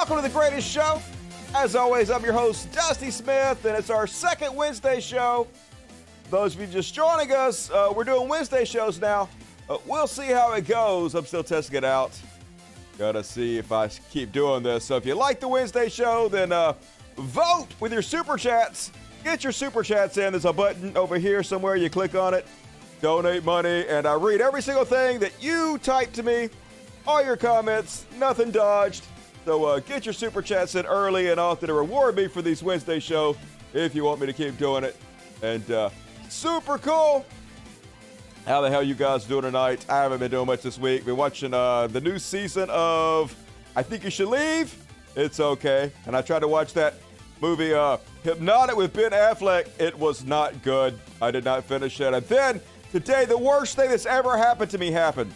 Welcome to the greatest show. As always, I'm your host, Dusty Smith, and it's our second Wednesday show. Those of you just joining us, we're doing Wednesday shows now. We'll see how it goes. I'm still testing it out. Gotta see if I keep doing this. So if you like the Wednesday show, then vote with your super chats. Get your super chats in. There's a button over here somewhere. You click on it, donate money, and I read every single thing that you type to me. All your comments, nothing dodged. So get your super chats in early and often to reward me for these Wednesday show if you want me to keep doing it. And super cool. How the hell you guys doing tonight? I haven't been doing much this week. Been watching the new season of I Think You Should Leave. It's okay. And I tried to watch that movie Hypnotic with Ben Affleck. It was not good. I did not finish it. And then today, the worst thing that's ever happened to me happened.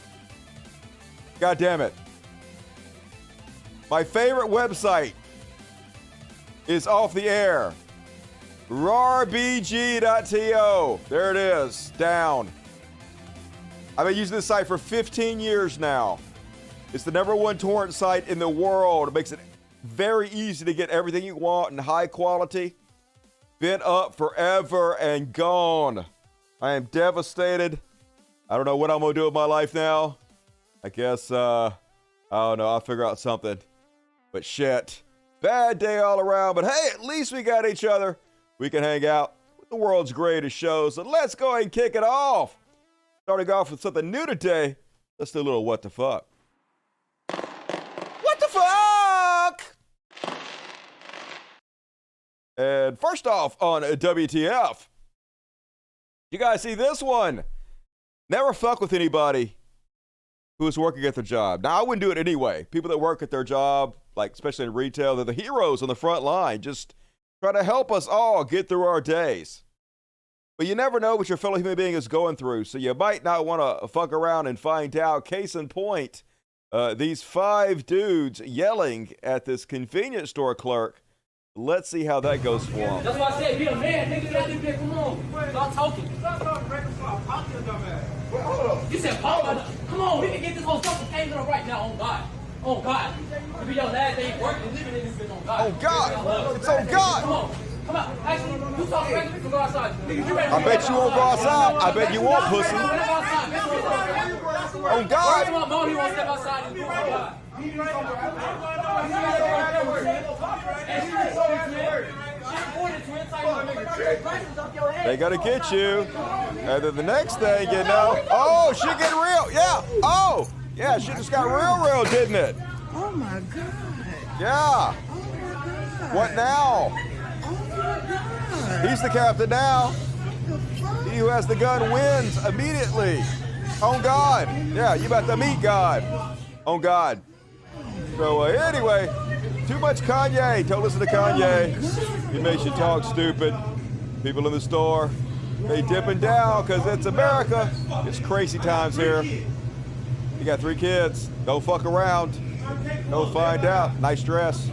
God damn it. My favorite website is off the air. rarbg.to. There it is. Down. I've been using this site for 15 years now. It's the #1 torrent site in the world. It makes it very easy to get everything you want in high quality. Been up forever and gone. I am devastated. I don't know what I'm going to do with my life now. I guess, I don't know. I'll figure out something. But shit, bad day all around. But hey, at least we got each other. We can hang out with the world's greatest show. So let's go ahead and kick it off. Starting off with something new today. Let's do a little what the fuck. What the fuck? And first off on WTF, you guys see this one? Never fuck with anybody who is working at their job. Now, I wouldn't do it anyway. People that work at their job, like especially in retail, they're the heroes on the front line. Just try to help us all get through our days. But you never know what your fellow human being is going through, so you might not want to fuck around and find out. Case in point, these 5 dudes yelling at this convenience store clerk. Let's see how that goes for them. That's why I said, be a man, nigga. That nigga, come on. Stop talking. Stop talking reckless. Stop talking to dumbass. Wait, hold up. You said, Paul, come on, we can get this whole stuff came in right now. Oh, God. Oh, God. It'll be your last day working, living in this bitch. Oh, God. Oh, God. It's on God. Come on. Come on. Actually, you talk reckless, go outside. I bet you won't go outside. I bet you won't, pussy. Oh, God. Come on, Mom, he won't step outside and do it. Oh, God. They gotta get you. And then the next thing you know, oh, she get real. Yeah. Oh, yeah, she just got real, didn't it? Oh my God. Yeah. Oh my God. What now? Oh my God. He's the captain now. He who has the gun wins immediately. On God. Yeah, you about to meet God. On God. So anyway, too much Kanye. Don't listen to Kanye. He makes you talk stupid. People in the store, they dipping down because it's America. It's crazy times here. You got 3 kids. Don't fuck around. Don't find out. Nice dress.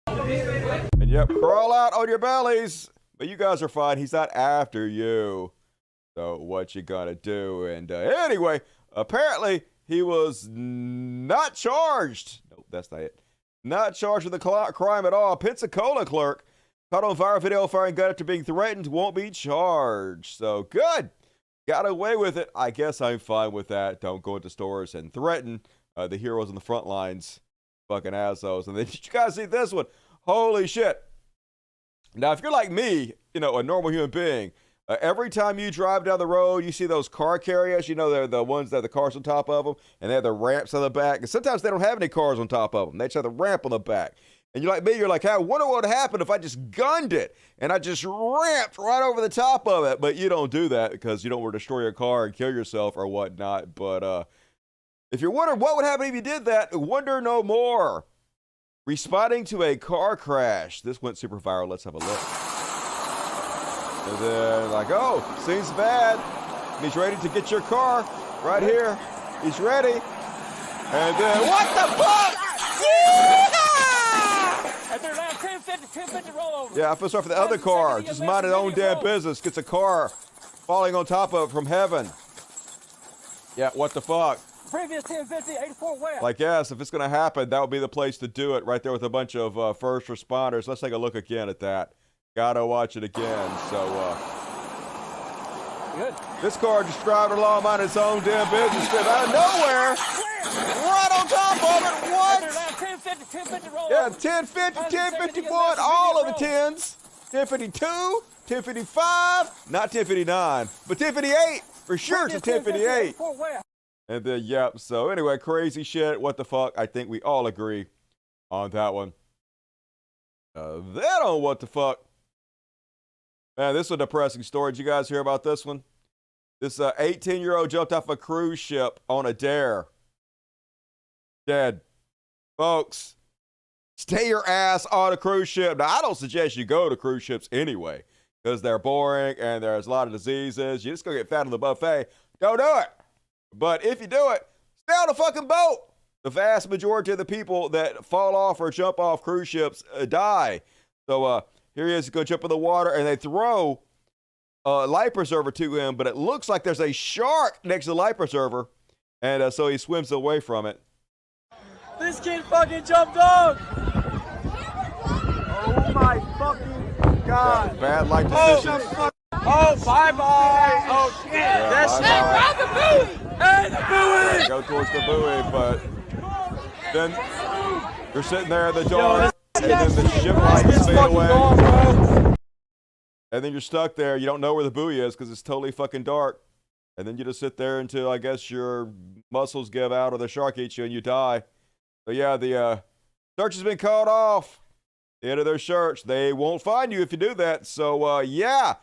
And yep, crawl out on your bellies. But you guys are fine. He's not after you. So what you gonna do? And anyway, apparently he was not charged. Nope, that's not it. Not charged with a crime at all. Pensacola clerk caught on viral video firing gun after being threatened won't be charged. So good. Got away with it. I guess I'm fine with that. Don't go into stores and threaten the heroes on the front lines. Fucking assholes. And then did you guys see this one? Holy shit. Now, if you're like me, you know, a normal human being, every time you drive down the road, you see those car carriers. You know, they're the ones that have the cars on top of them, and they have the ramps on the back. And sometimes they don't have any cars on top of them. They just have the ramp on the back. And you're like me, you're like, hey, I wonder what would happen if I just gunned it and I just ramped right over the top of it. But you don't do that because you don't want to destroy your car and kill yourself or whatnot. But if you're wondering what would happen if you did that, wonder no more. Responding to a car crash. This went super viral. Let's have a look. And then like, oh, seems bad. And he's ready to get your car right here. He's ready. And then, what the fuck? Yeah, I feel sorry for the other car. Just mind his own damn business. Gets a car falling on top of it from heaven. Yeah, what the fuck? Previous 1050, 84 west. Like, yes, if it's going to happen, that would be the place to do it, right there with a bunch of first responders. Let's take a look again at that. Gotta watch it again. So, Good. this car just driving along on its own damn business trip out of nowhere. Right on top of it. What? 1050, 1050 roll. Yeah, 1050, 1051, all of the 10s. 1052, 1055, not 1059, but 1058. For sure it's a 1058. And then, yep. So anyway, crazy shit. What the fuck? I think we all agree on that one. Then on what the fuck? Man, this is a depressing story. Did you guys hear about this one? This 18-year-old jumped off a cruise ship on a dare. Dead. Folks, stay your ass on a cruise ship. Now, I don't suggest you go to cruise ships anyway, because they're boring and there's a lot of diseases. You just go get fat on the buffet. Don't do it. But if you do it, stay on a fucking boat. The vast majority of the people that fall off or jump off cruise ships die. So here he is, go jump in the water, and they throw a life preserver to him, but it looks like there's a shark next to the life preserver, and so he swims away from it. This kid fucking jumped off. Oh my fucking God. Yeah, bad life decisions. Oh, bye-bye. Oh, shit. Yeah, That's bye-bye. the buoy. Hey, the buoy. Go towards the buoy, but then you're sitting there at the door, and then the ship lights fade away. And then you're stuck there. You don't know where the buoy is because it's totally fucking dark. And then you just sit there until, I guess, your muscles give out or the shark eats you and you die. So yeah, the search has been called off. The end of their search. They won't find you if you do that. So yeah,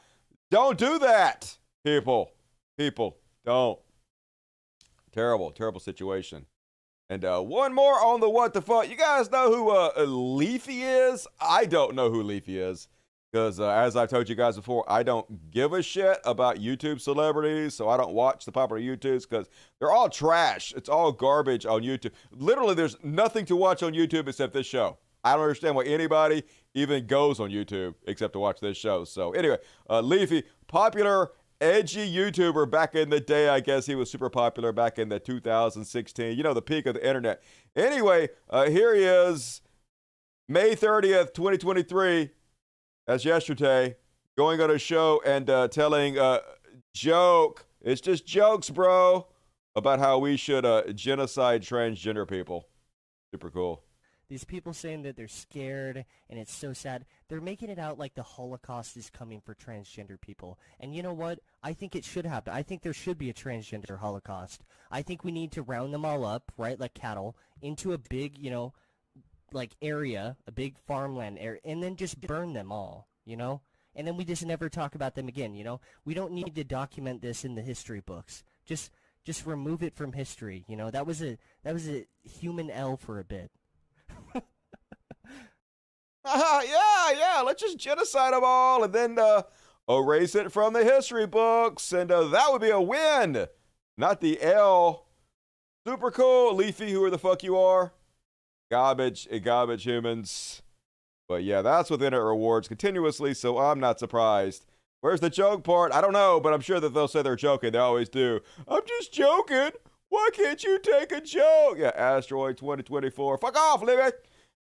don't do that, people. People, don't. Terrible, terrible situation. And one more on the what the fuck. You guys know who Leafy is? I don't know who Leafy is. Because as I've told you guys before, I don't give a shit about YouTube celebrities, so I don't watch the popular YouTubes because they're all trash. It's all garbage on YouTube. Literally, there's nothing to watch on YouTube except this show. I don't understand why anybody even goes on YouTube except to watch this show. So anyway, Leafy, popular, edgy YouTuber back in the day. I guess he was super popular back in the 2016, the peak of the internet. Anyway, here he is, May 30th, 2023. That's yesterday, going on a show and telling a joke. It's just jokes, bro, about how we should genocide transgender people. Super cool. These people saying that they're scared and it's so sad. They're making it out like the Holocaust is coming for transgender people. And you know what? I think it should happen. I think there should be a transgender Holocaust. I think we need to round them all up, right, like cattle, into a big, like area, a big farmland area, and then just burn them all, and then we just never talk about them again. We don't need to document this in the history books. Just remove it from history. That was a human L for a bit. Yeah, let's just genocide them all and then erase it from the history books, and that would be a win, not the L. Super cool, Leafy, whoever the fuck you are. Garbage humans. But yeah, that's with internet rewards continuously, so I'm not surprised. Where's the joke part? I don't know, but I'm sure that they'll say they're joking. They always do. I'm just joking. Why can't you take a joke? Yeah, Asteroid 2024. Fuck off, Leafy.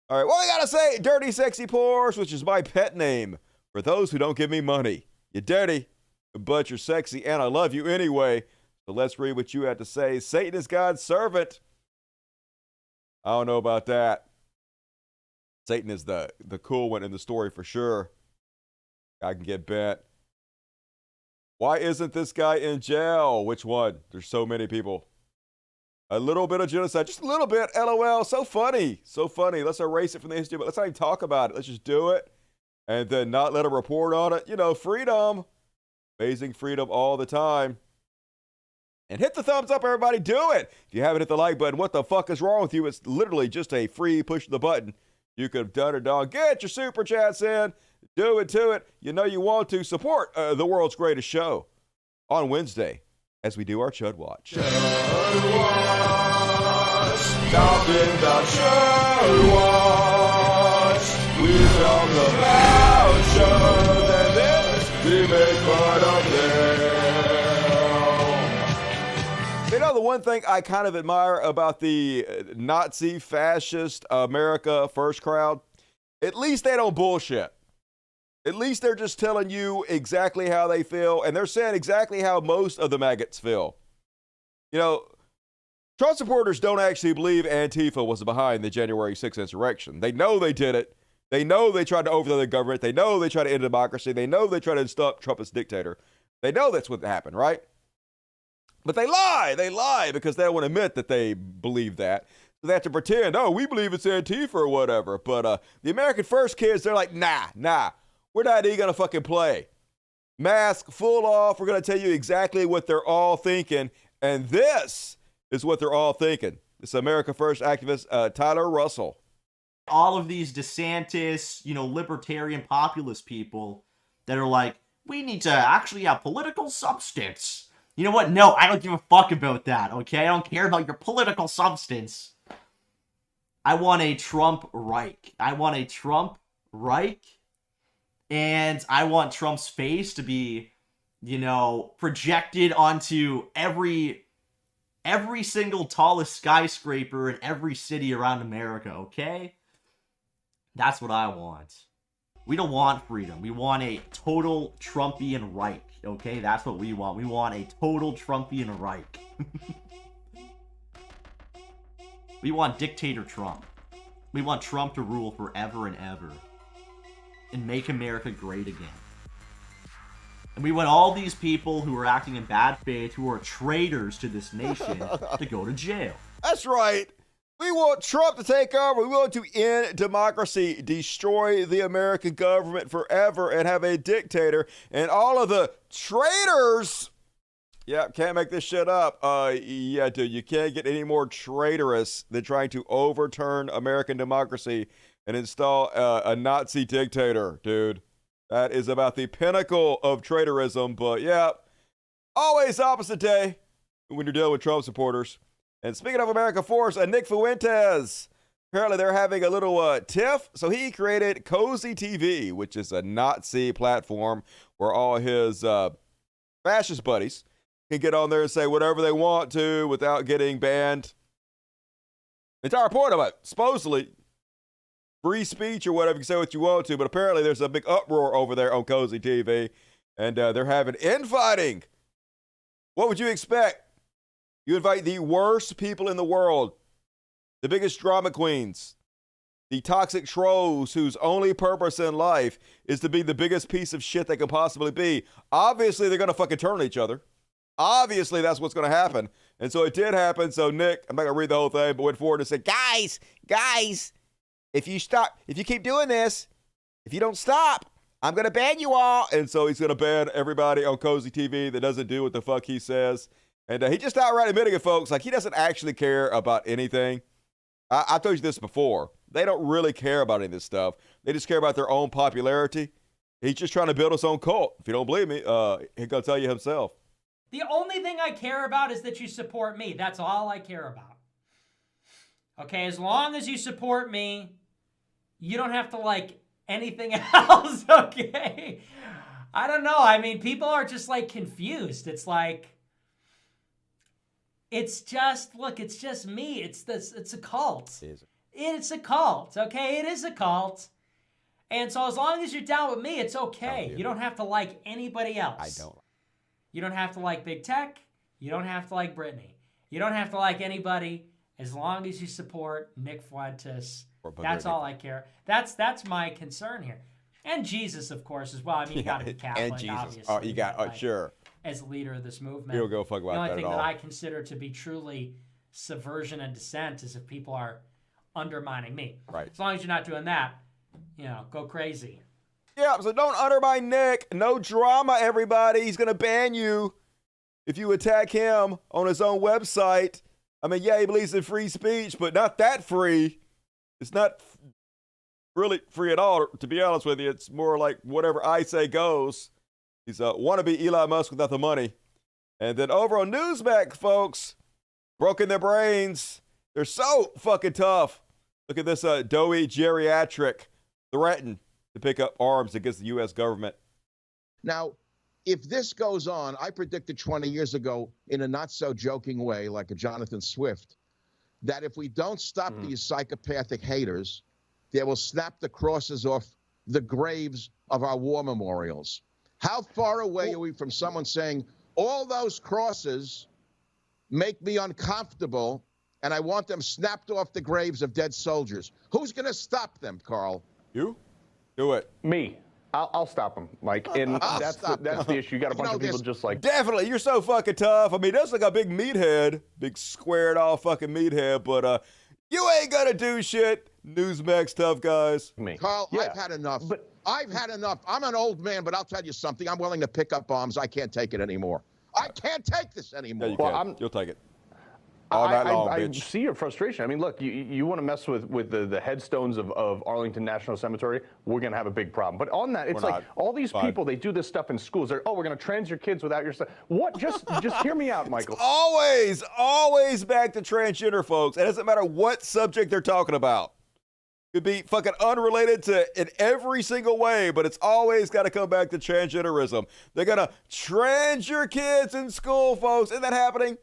All right, what we gotta say? Dirty Sexy Pores, which is my pet name for those who don't give me money. You're dirty, but you're sexy, and I love you anyway. So let's read what you had to say. Satan is God's servant. I don't know about that. Satan is the cool one in the story for sure. I can get bent. Why isn't this guy in jail? Which one? There's so many people. A little bit of genocide. Just a little bit. LOL. So funny. So funny. Let's erase it from the history, but let's not even talk about it. Let's just do it. And then not let a report on it. Freedom. Amazing freedom all the time. And hit the thumbs up, everybody. Do it. If you haven't hit the like button, what the fuck is wrong with you? It's literally just a free push the button. You could have done it, dog. Get your super chats in. Do it to it. You want to support the world's greatest show on Wednesday as we do our Chud Watch. Chud Watch. Talking about Chud Watch. We talk about shows and then we make fun of them. In other the one thing I kind of admire about the Nazi fascist America First crowd? At least they don't bullshit. At least they're just telling you exactly how they feel, and they're saying exactly how most of the maggots feel. You know, Trump supporters don't actually believe Antifa was behind the January 6th insurrection. They know they did it. They know they tried to overthrow the government. They know they tried to end democracy. They know they tried to install Trump as dictator. They know that's what happened, right? But they lie. They lie because they don't want to admit that they believe that. So they have to pretend, oh, we believe it's Antifa or whatever. But the American First kids, they're like, nah. We're not even going to fucking play. Mask full off. We're going to tell you exactly what they're all thinking. And this is what they're all thinking. This America First activist, Tyler Russell. All of these DeSantis, libertarian populist people that are like, we need to actually have political substance. You know what? No, I don't give a fuck about that, okay? I don't care about your political substance. I want a Trump Reich. And I want Trump's face to be, projected onto every single tallest skyscraper in every city around America, okay? That's what I want. We don't want freedom. We want a total Trumpian Reich, okay? That's what we want. We want a total Trumpian Reich. We want dictator Trump. We want Trump to rule forever and ever. And make America great again. And we want all these people who are acting in bad faith, who are traitors to this nation, to go to jail. That's right. We want Trump to take over. We want to end democracy, destroy the American government forever, and have a dictator. And all of the traitors, can't make this shit up. Dude, you can't get any more traitorous than trying to overturn American democracy and install a Nazi dictator, dude. That is about the pinnacle of traitorism. But always opposite day when you're dealing with Trump supporters. And speaking of America Force, Nick Fuentes, apparently they're having a little tiff. So he created Cozy TV, which is a Nazi platform where all his fascist buddies can get on there and say whatever they want to without getting banned. The entire point of it, supposedly, free speech or whatever, you can say what you want to, but apparently there's a big uproar over there on Cozy TV, and they're having infighting. What would you expect? You invite the worst people in the world, the biggest drama queens, the toxic trolls whose only purpose in life is to be the biggest piece of shit they can possibly be. Obviously, they're going to fucking turn on each other. Obviously, that's what's going to happen. And so it did happen. So Nick, I'm not going to read the whole thing, but went forward and said, guys, if you keep doing this, if you don't stop, I'm going to ban you all. And so he's going to ban everybody on Cozy TV that doesn't do what the fuck he says. And he just outright admitting it, folks. Like, he doesn't actually care about anything. I told you this before. They don't really care about any of this stuff. They just care about their own popularity. He's just trying to build his own cult. If you don't believe me, he's going to tell you himself. The only thing I care about is that you support me. That's all I care about. Okay, as long as you support me, you don't have to like anything else, okay? I don't know. I mean, people are just like confused. It's like, it's just me. It's a cult. It's a cult, okay? It is a cult. And so as long as you're down with me, it's okay. You don't have to like anybody else. I don't. You don't have to like Big Tech. You don't have to like Britney. You don't have to like anybody as long as you support Nick Fuentes. That's all I care. That's my concern here. And Jesus, of course, as well. I mean, you got to be Catholic, and Jesus. obviously. Oh, you got, sure. As leader of this movement. We don't go fuck about that at all. The only thing that I consider to be truly subversion and dissent is if people are undermining me. Right. As long as you're not doing that, go crazy. Yeah, so don't undermine Nick. No drama, everybody. He's going to ban you if you attack him on his own website. I mean, yeah, he believes in free speech, but not that free. It's not really free at all, to be honest with you. It's more like whatever I say goes. He's a wannabe Elon Musk without the money. And then over on Newsmax, folks, broken their brains. They're so fucking tough. Look at this doughy geriatric threatened to pick up arms against the U.S. government. Now, if this goes on, I predicted 20 years ago in a not-so-joking way, like a Jonathan Swift, that if we don't stop these psychopathic haters, they will snap the crosses off the graves of our war memorials. How far away are we from someone saying, all those crosses make me uncomfortable, and I want them snapped off the graves of dead soldiers? Who's going to stop them, Carl? You? Do it. Me. I'll stop them, Mike. And that's the issue. You got a bunch of people just like... Definitely. You're so fucking tough. I mean, that's like a big meathead. Big squared off fucking meathead. But you ain't gonna do shit. Newsmax tough guys. Me. Carl, I've had enough. I've had enough. I'm an old man, but I'll tell you something. I'm willing to pick up arms. I can't take it anymore. I can't take this anymore. Yeah, you can. You'll take it. All night long, I bitch. see your frustration. I mean, look, you want to mess with the headstones of Arlington National Cemetery, we're going to have a big problem. But on that, it's like all these people, they do this stuff in schools. They're, we're going to trans your kids without your stuff. What? Just hear me out, Michael. It's always back to transgender folks. It doesn't matter what subject they're talking about. Could be fucking unrelated to in every single way, but it's always got to come back to transgenderism. They're going to trans your kids in school, folks. Isn't that happening?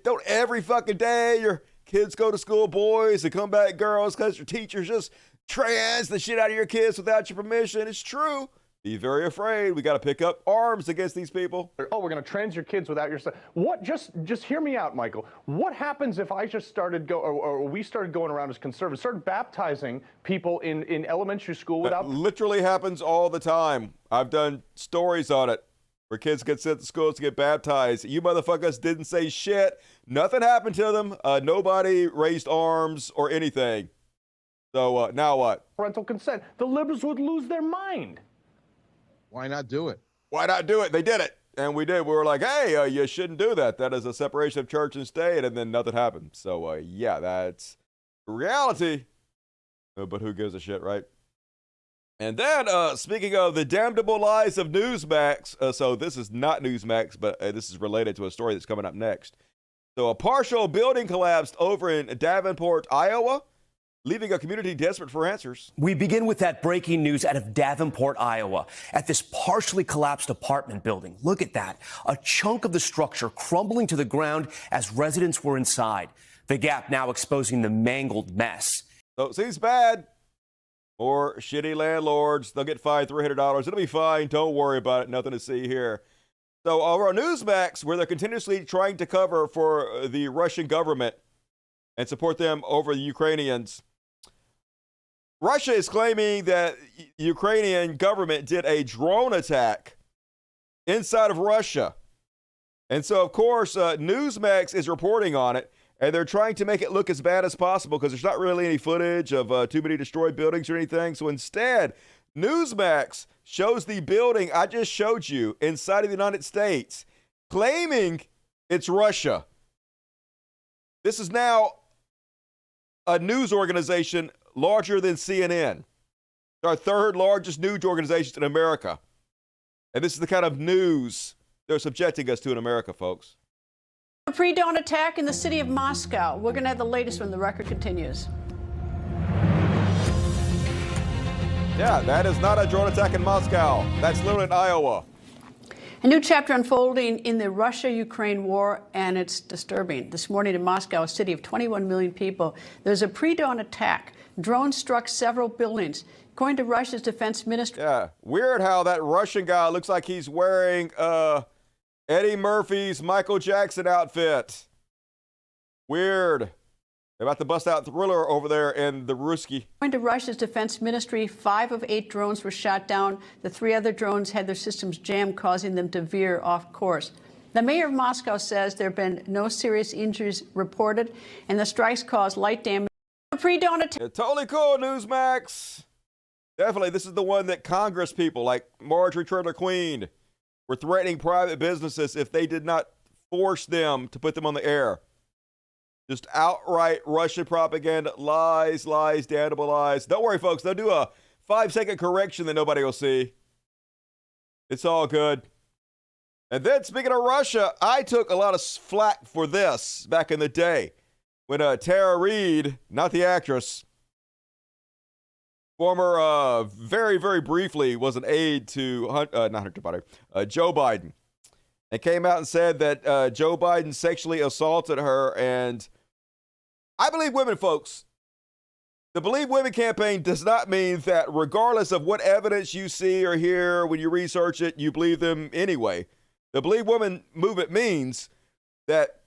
Don't every fucking day your kids go to school boys and come back girls because your teachers just trans the shit out of your kids without your permission. It's true. Be very afraid. We got to pick up arms against these people. Oh, we're going to trans your kids without your stuff. What? Just hear me out, Michael. What happens if I just started or we started going around as conservatives, started baptizing people in elementary school without... That literally happens all the time. I've done stories on it where kids get sent to schools to get baptized. You motherfuckers didn't say shit. Nothing happened to them. Nobody raised arms or anything. So now what? Parental consent. The liberals would lose their mind. Why not do it? Why not do it? They did it. And we did. We were like, hey, you shouldn't do that. That is a separation of church and state. And then nothing happened. So, yeah, that's reality. But who gives a shit, right? And then, speaking of the damnable lies of Newsmax, so this is not Newsmax, but this is related to a story that's coming up next. So a partial building collapsed over in Davenport, Iowa, leaving a community desperate for answers. We begin with that breaking news out of Davenport, Iowa, at this partially collapsed apartment building. Look at that. A chunk of the structure crumbling to the ground as residents were inside. The Gap now exposing the mangled mess. So it seems bad. More shitty landlords. They'll get fined $300. It'll be fine. Don't worry about it. Nothing to see here. So over on Newsmax, where they're continuously trying to cover for the Russian government and support them over the Ukrainians, Russia is claiming that the Ukrainian government did a drone attack inside of Russia. And so, of course, Newsmax is reporting on it, and they're trying to make it look as bad as possible because there's not really any footage of too many destroyed buildings or anything. So instead, Newsmax shows the building I just showed you inside of the United States, claiming it's Russia. This is now a news organization larger than CNN. It's our third largest news organization in America. And this is the kind of news they're subjecting us to in America, folks. A pre-dawn attack in the city of Moscow. We're going to have the latest when the record continues. Yeah, that is not a drone attack in Moscow. That's literally in Iowa. A new chapter unfolding in the Russia-Ukraine war, and it's disturbing. This morning in Moscow, a city of 21 million people, there's a pre-dawn attack. Drones struck several buildings. According to Russia's defense ministry. Yeah, weird how that Russian guy looks like he's wearing Eddie Murphy's Michael Jackson outfit. Weird. They're about to bust out Thriller over there in the Ruski. According to Russia's defense ministry, 5 of 8 drones were shot down. The 3 other drones had their systems jammed, causing them to veer off course. The mayor of Moscow says there have been no serious injuries reported, and the strikes caused light damage. A pre-dawn attack. Yeah, totally cool, Newsmax. Definitely, this is the one that Congress people like Marjorie Taylor Greene were threatening private businesses if they did not force them to put them on the air. Just outright Russian propaganda, lies, damnable lies. Don't worry, folks. They'll do a 5-second correction that nobody will see. It's all good. And then, speaking of Russia, I took a lot of flack for this back in the day when Tara Reade, not the actress, former, very, very briefly, was an aide to Joe Biden, and came out and said that Joe Biden sexually assaulted her. And I believe women, folks. The Believe Women campaign does not mean that regardless of what evidence you see or hear when you research it, you believe them anyway. The Believe Women movement means that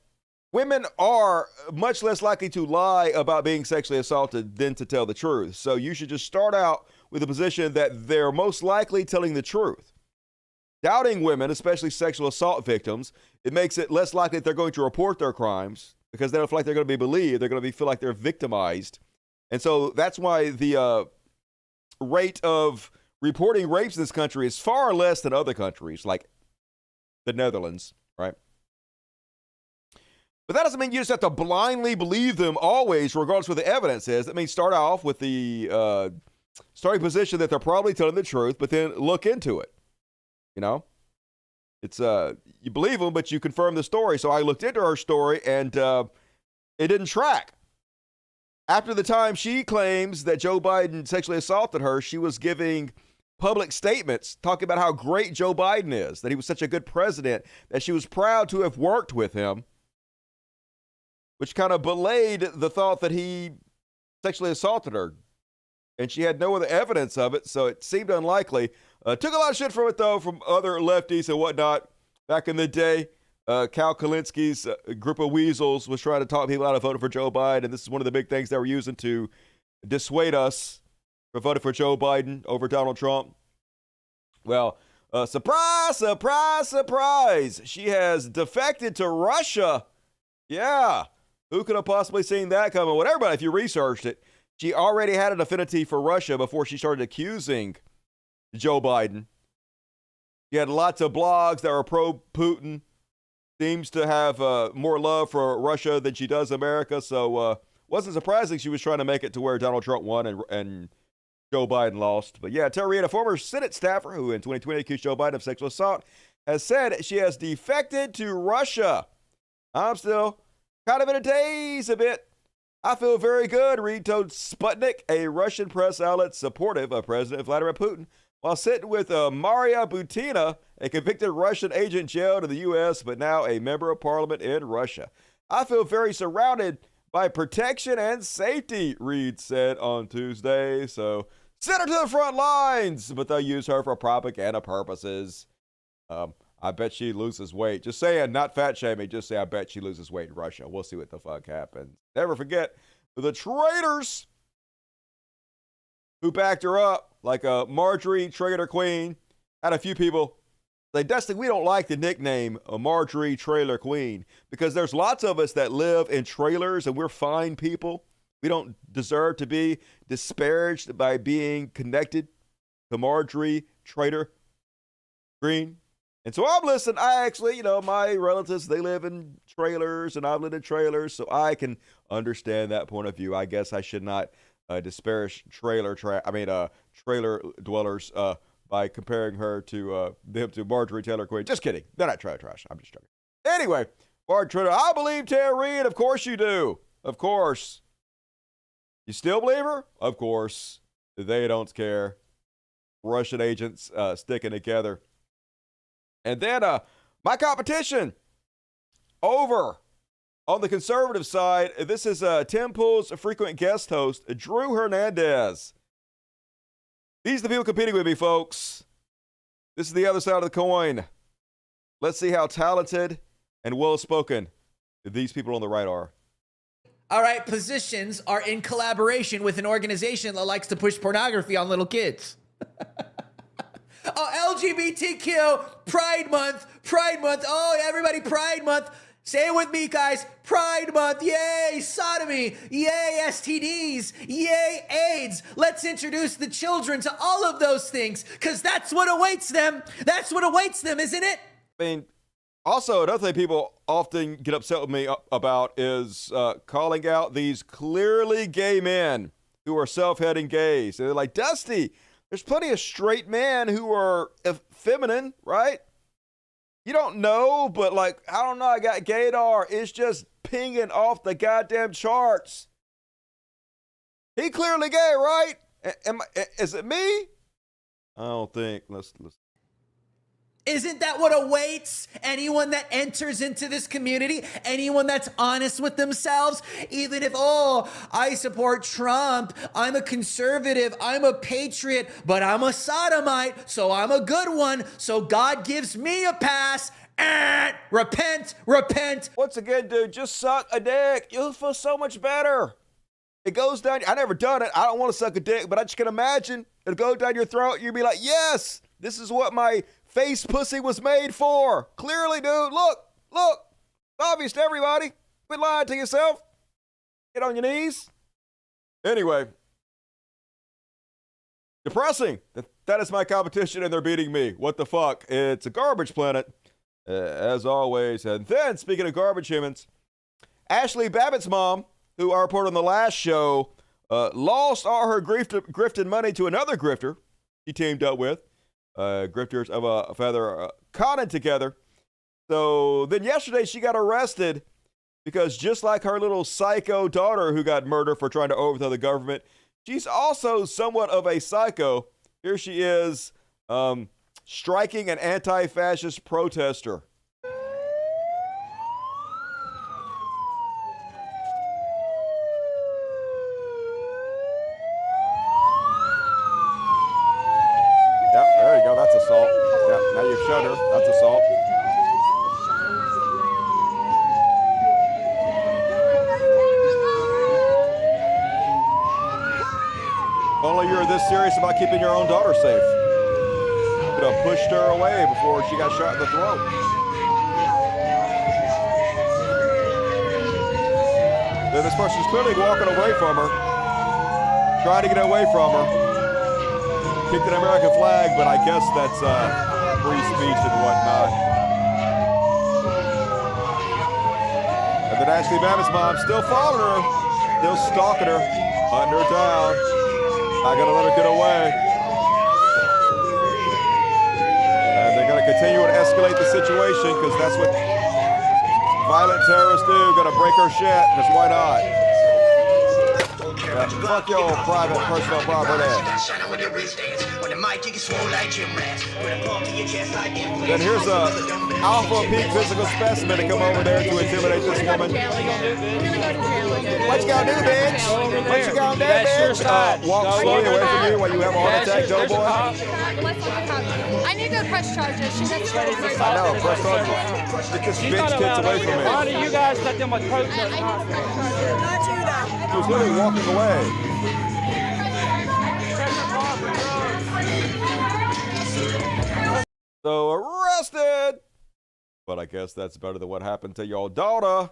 women are much less likely to lie about being sexually assaulted than to tell the truth. So you should just start out with the position that they're most likely telling the truth. Doubting women, especially sexual assault victims, it makes it less likely that they're going to report their crimes because they don't feel like they're going to be believed. They're going to feel like they're victimized. And so that's why the rate of reporting rapes in this country is far less than other countries, like the Netherlands, right? But that doesn't mean you just have to blindly believe them always, regardless of what the evidence is. That means start off with the starting position that they're probably telling the truth, but then look into it. You know? It's you believe them, but you confirm the story. So I looked into her story, and it didn't track. After the time she claims that Joe Biden sexually assaulted her, she was giving public statements talking about how great Joe Biden is, that he was such a good president, that she was proud to have worked with him, which kind of belayed the thought that he sexually assaulted her. And she had no other evidence of it, so it seemed unlikely. Took a lot of shit from it, though, from other lefties and whatnot back in the day. Cal Kalinski's group of weasels was trying to talk people out of voting for Joe Biden. This is one of the big things they were using to dissuade us from voting for Joe Biden over Donald Trump. Well, surprise, surprise, surprise. She has defected to Russia. Yeah. Who could have possibly seen that coming? Well, everybody, if you researched it, she already had an affinity for Russia before she started accusing Joe Biden. She had lots of blogs that were pro-Putin. Seems to have more love for Russia than she does America, so wasn't surprising she was trying to make it to where Donald Trump won and Joe Biden lost. But yeah, Reade, a former Senate staffer who in 2020 accused Joe Biden of sexual assault, has said she has defected to Russia. I'm still kind of in a daze a bit. I feel very good, Reade told Sputnik, a Russian press outlet supportive of President Vladimir Putin, while sitting with Maria Butina, a convicted Russian agent jailed in the U.S., but now a member of parliament in Russia. I feel very surrounded by protection and safety, Reade said on Tuesday. So send her to the front lines, but they'll use her for propaganda purposes. I bet she loses weight. Just saying, not fat shaming. Just say, I bet she loses weight in Russia. We'll see what the fuck happens. Never forget the traitors who backed her up, like Marjorie Trailer Queen. Had a few people say, Dustin, we don't like the nickname Marjorie Trailer Queen because there's lots of us that live in trailers and we're fine people. We don't deserve to be disparaged by being connected to Marjorie Trailer Green. And so I'm listening. I actually, my relatives, they live in trailers and I've lived in trailers, so I can understand that point of view. I guess I should not disparage trailer dwellers by comparing her to them to Marjorie Taylor Greene. Just kidding. They're not trash. I'm just joking. Anyway, Marjorie Trailer, I believe Terry Reade. Of course you do. Of course. You still believe her? Of course. They don't care. Russian agents sticking together. And then my competition over on the conservative side. This is Tim Pool's frequent guest host, Drew Hernandez. These are the people competing with me, folks. This is the other side of the coin. Let's see how talented and well-spoken these people on the right are. All right, positions are in collaboration with an organization that likes to push pornography on little kids. Oh, LGBTQ, Pride Month. Oh, everybody, Pride Month. Say it with me, guys. Pride Month. Yay, sodomy. Yay, STDs. Yay, AIDS. Let's introduce the children to all of those things, because that's what awaits them. That's what awaits them, isn't it? I mean, also, another thing people often get upset with me about is calling out these clearly gay men who are self-heading gays. And they're like, Dusty, there's plenty of straight men who are feminine, right? You don't know, but like, I don't know, I got gaydar. It's just pinging off the goddamn charts. He clearly gay, right? Is it me? I don't think. Let's. Isn't that what awaits anyone that enters into this community? Anyone that's honest with themselves? Even if, I support Trump, I'm a conservative, I'm a patriot, but I'm a sodomite, so I'm a good one, so God gives me a pass. Repent. Once again, dude, just suck a dick. You'll feel so much better. It goes down. I never done it. I don't want to suck a dick, but I just can imagine it'll go down your throat. You'll be like, yes, this is what my face pussy was made for. Clearly, dude. Look. Obvious to everybody. Quit lying to yourself. Get on your knees. Anyway. Depressing. That is my competition, and they're beating me. What the fuck? It's a garbage planet, as always. And then, speaking of garbage humans, Ashli Babbitt's mom, who I reported on the last show, lost all her grifted money to another grifter she teamed up with. Grifters of a feather conning together. So then yesterday she got arrested because just like her little psycho daughter who got murdered for trying to overthrow the government, she's also somewhat of a psycho. Here she is striking an anti-fascist protester. There you go. That's assault. Yeah, now you've shut her. That's assault. If only you were this serious about keeping your own daughter safe. You could have pushed her away before she got shot in the throat. Then this person's clearly walking away from her, trying to get away from her. Kicked an American flag, but I guess that's free speech and whatnot. And then Ashli Babbitt's mom still following her, still stalking her, hunting her down. Not gonna let her get away. And they're gonna continue to escalate the situation because that's what violent terrorists do. Gonna break her shit, because why not? Yeah, fuck your private, personal property. Then here's a alpha peak physical specimen to come over there to intimidate this woman. What you gonna do, bitch? What you gonna do, bitch? Walk slowly away from you while you have a heart attack, doughboy. I need to press charges. She has to I know, press charges. Get this bitch tits away from me. Why do you guys let them approach us? She was literally walking away. So arrested. But I guess that's better than what happened to your daughter.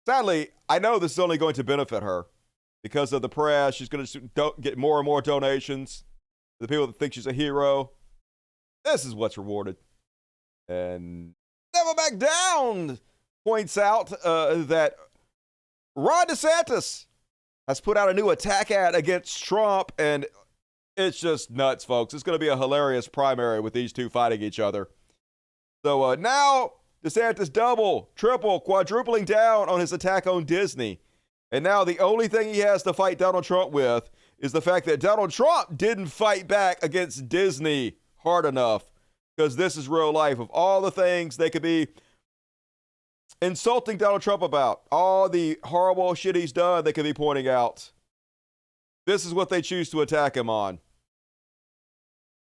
Sadly, I know this is only going to benefit her. Because of the press, she's going to get more and more donations. The people that think she's a hero. This is what's rewarded. And never back down points out that Ron DeSantis has put out a new attack ad against Trump, and it's just nuts, folks. It's going to be a hilarious primary with these two fighting each other. So now DeSantis double, triple, quadrupling down on his attack on Disney. And now the only thing he has to fight Donald Trump with is the fact that Donald Trump didn't fight back against Disney hard enough, because this is real life. Of all the things they could be insulting Donald Trump about, all the horrible shit he's done they could be pointing out, this is what they choose to attack him on.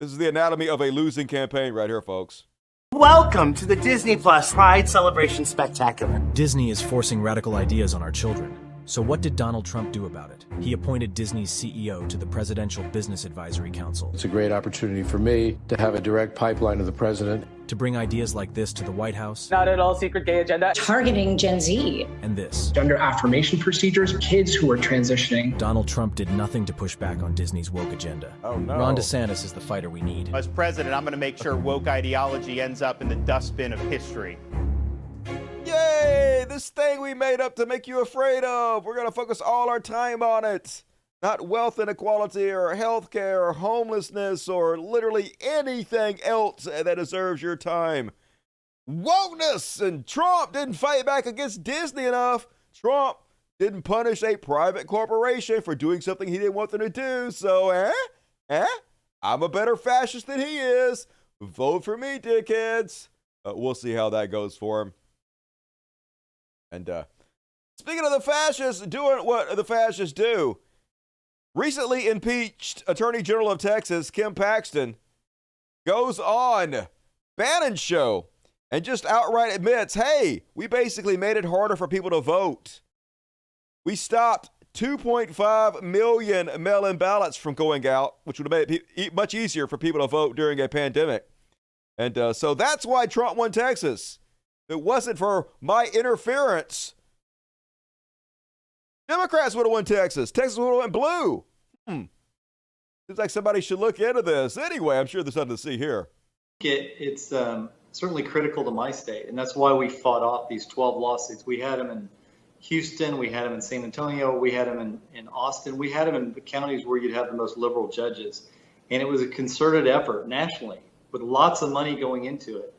This is the anatomy of a losing campaign right here, folks. Welcome to the Disney Plus Pride Celebration Spectacular. Disney is forcing radical ideas on our children. So what did Donald Trump do about it? He appointed Disney's CEO to the Presidential Business Advisory Council. It's a great opportunity for me to have a direct pipeline to the president. To bring ideas like this to the White House. Not at all secret gay agenda. Targeting Gen Z. And this. Gender affirmation procedures, kids who are transitioning. Donald Trump did nothing to push back on Disney's woke agenda. Oh, no. Ron DeSantis is the fighter we need. As president, I'm going to make sure woke ideology ends up in the dustbin of history. Yay! This thing we made up to make you afraid of. We're going to focus all our time on it. Not wealth inequality or healthcare or homelessness or literally anything else that deserves your time. Wokeness! And Trump didn't fight back against Disney enough. Trump didn't punish a private corporation for doing something he didn't want them to do. So, I'm a better fascist than he is. Vote for me, dickheads. We'll see how that goes for him. And speaking of the fascists doing what the fascists do, recently impeached Attorney General of Texas, Kim Paxton, goes on Bannon's show and just outright admits, hey, we basically made it harder for people to vote. We stopped 2.5 million mail-in ballots from going out, which would have made it much easier for people to vote during a pandemic. And so that's why Trump won Texas. If it wasn't for my interference, Democrats would have won Texas. Texas would have went blue. Seems like somebody should look into this. Anyway, I'm sure there's something to see here. It's certainly critical to my state, and that's why we fought off these 12 lawsuits. We had them in Houston, we had them in San Antonio, we had them in Austin, we had them in the counties where you'd have the most liberal judges. And it was a concerted effort nationally with lots of money going into it.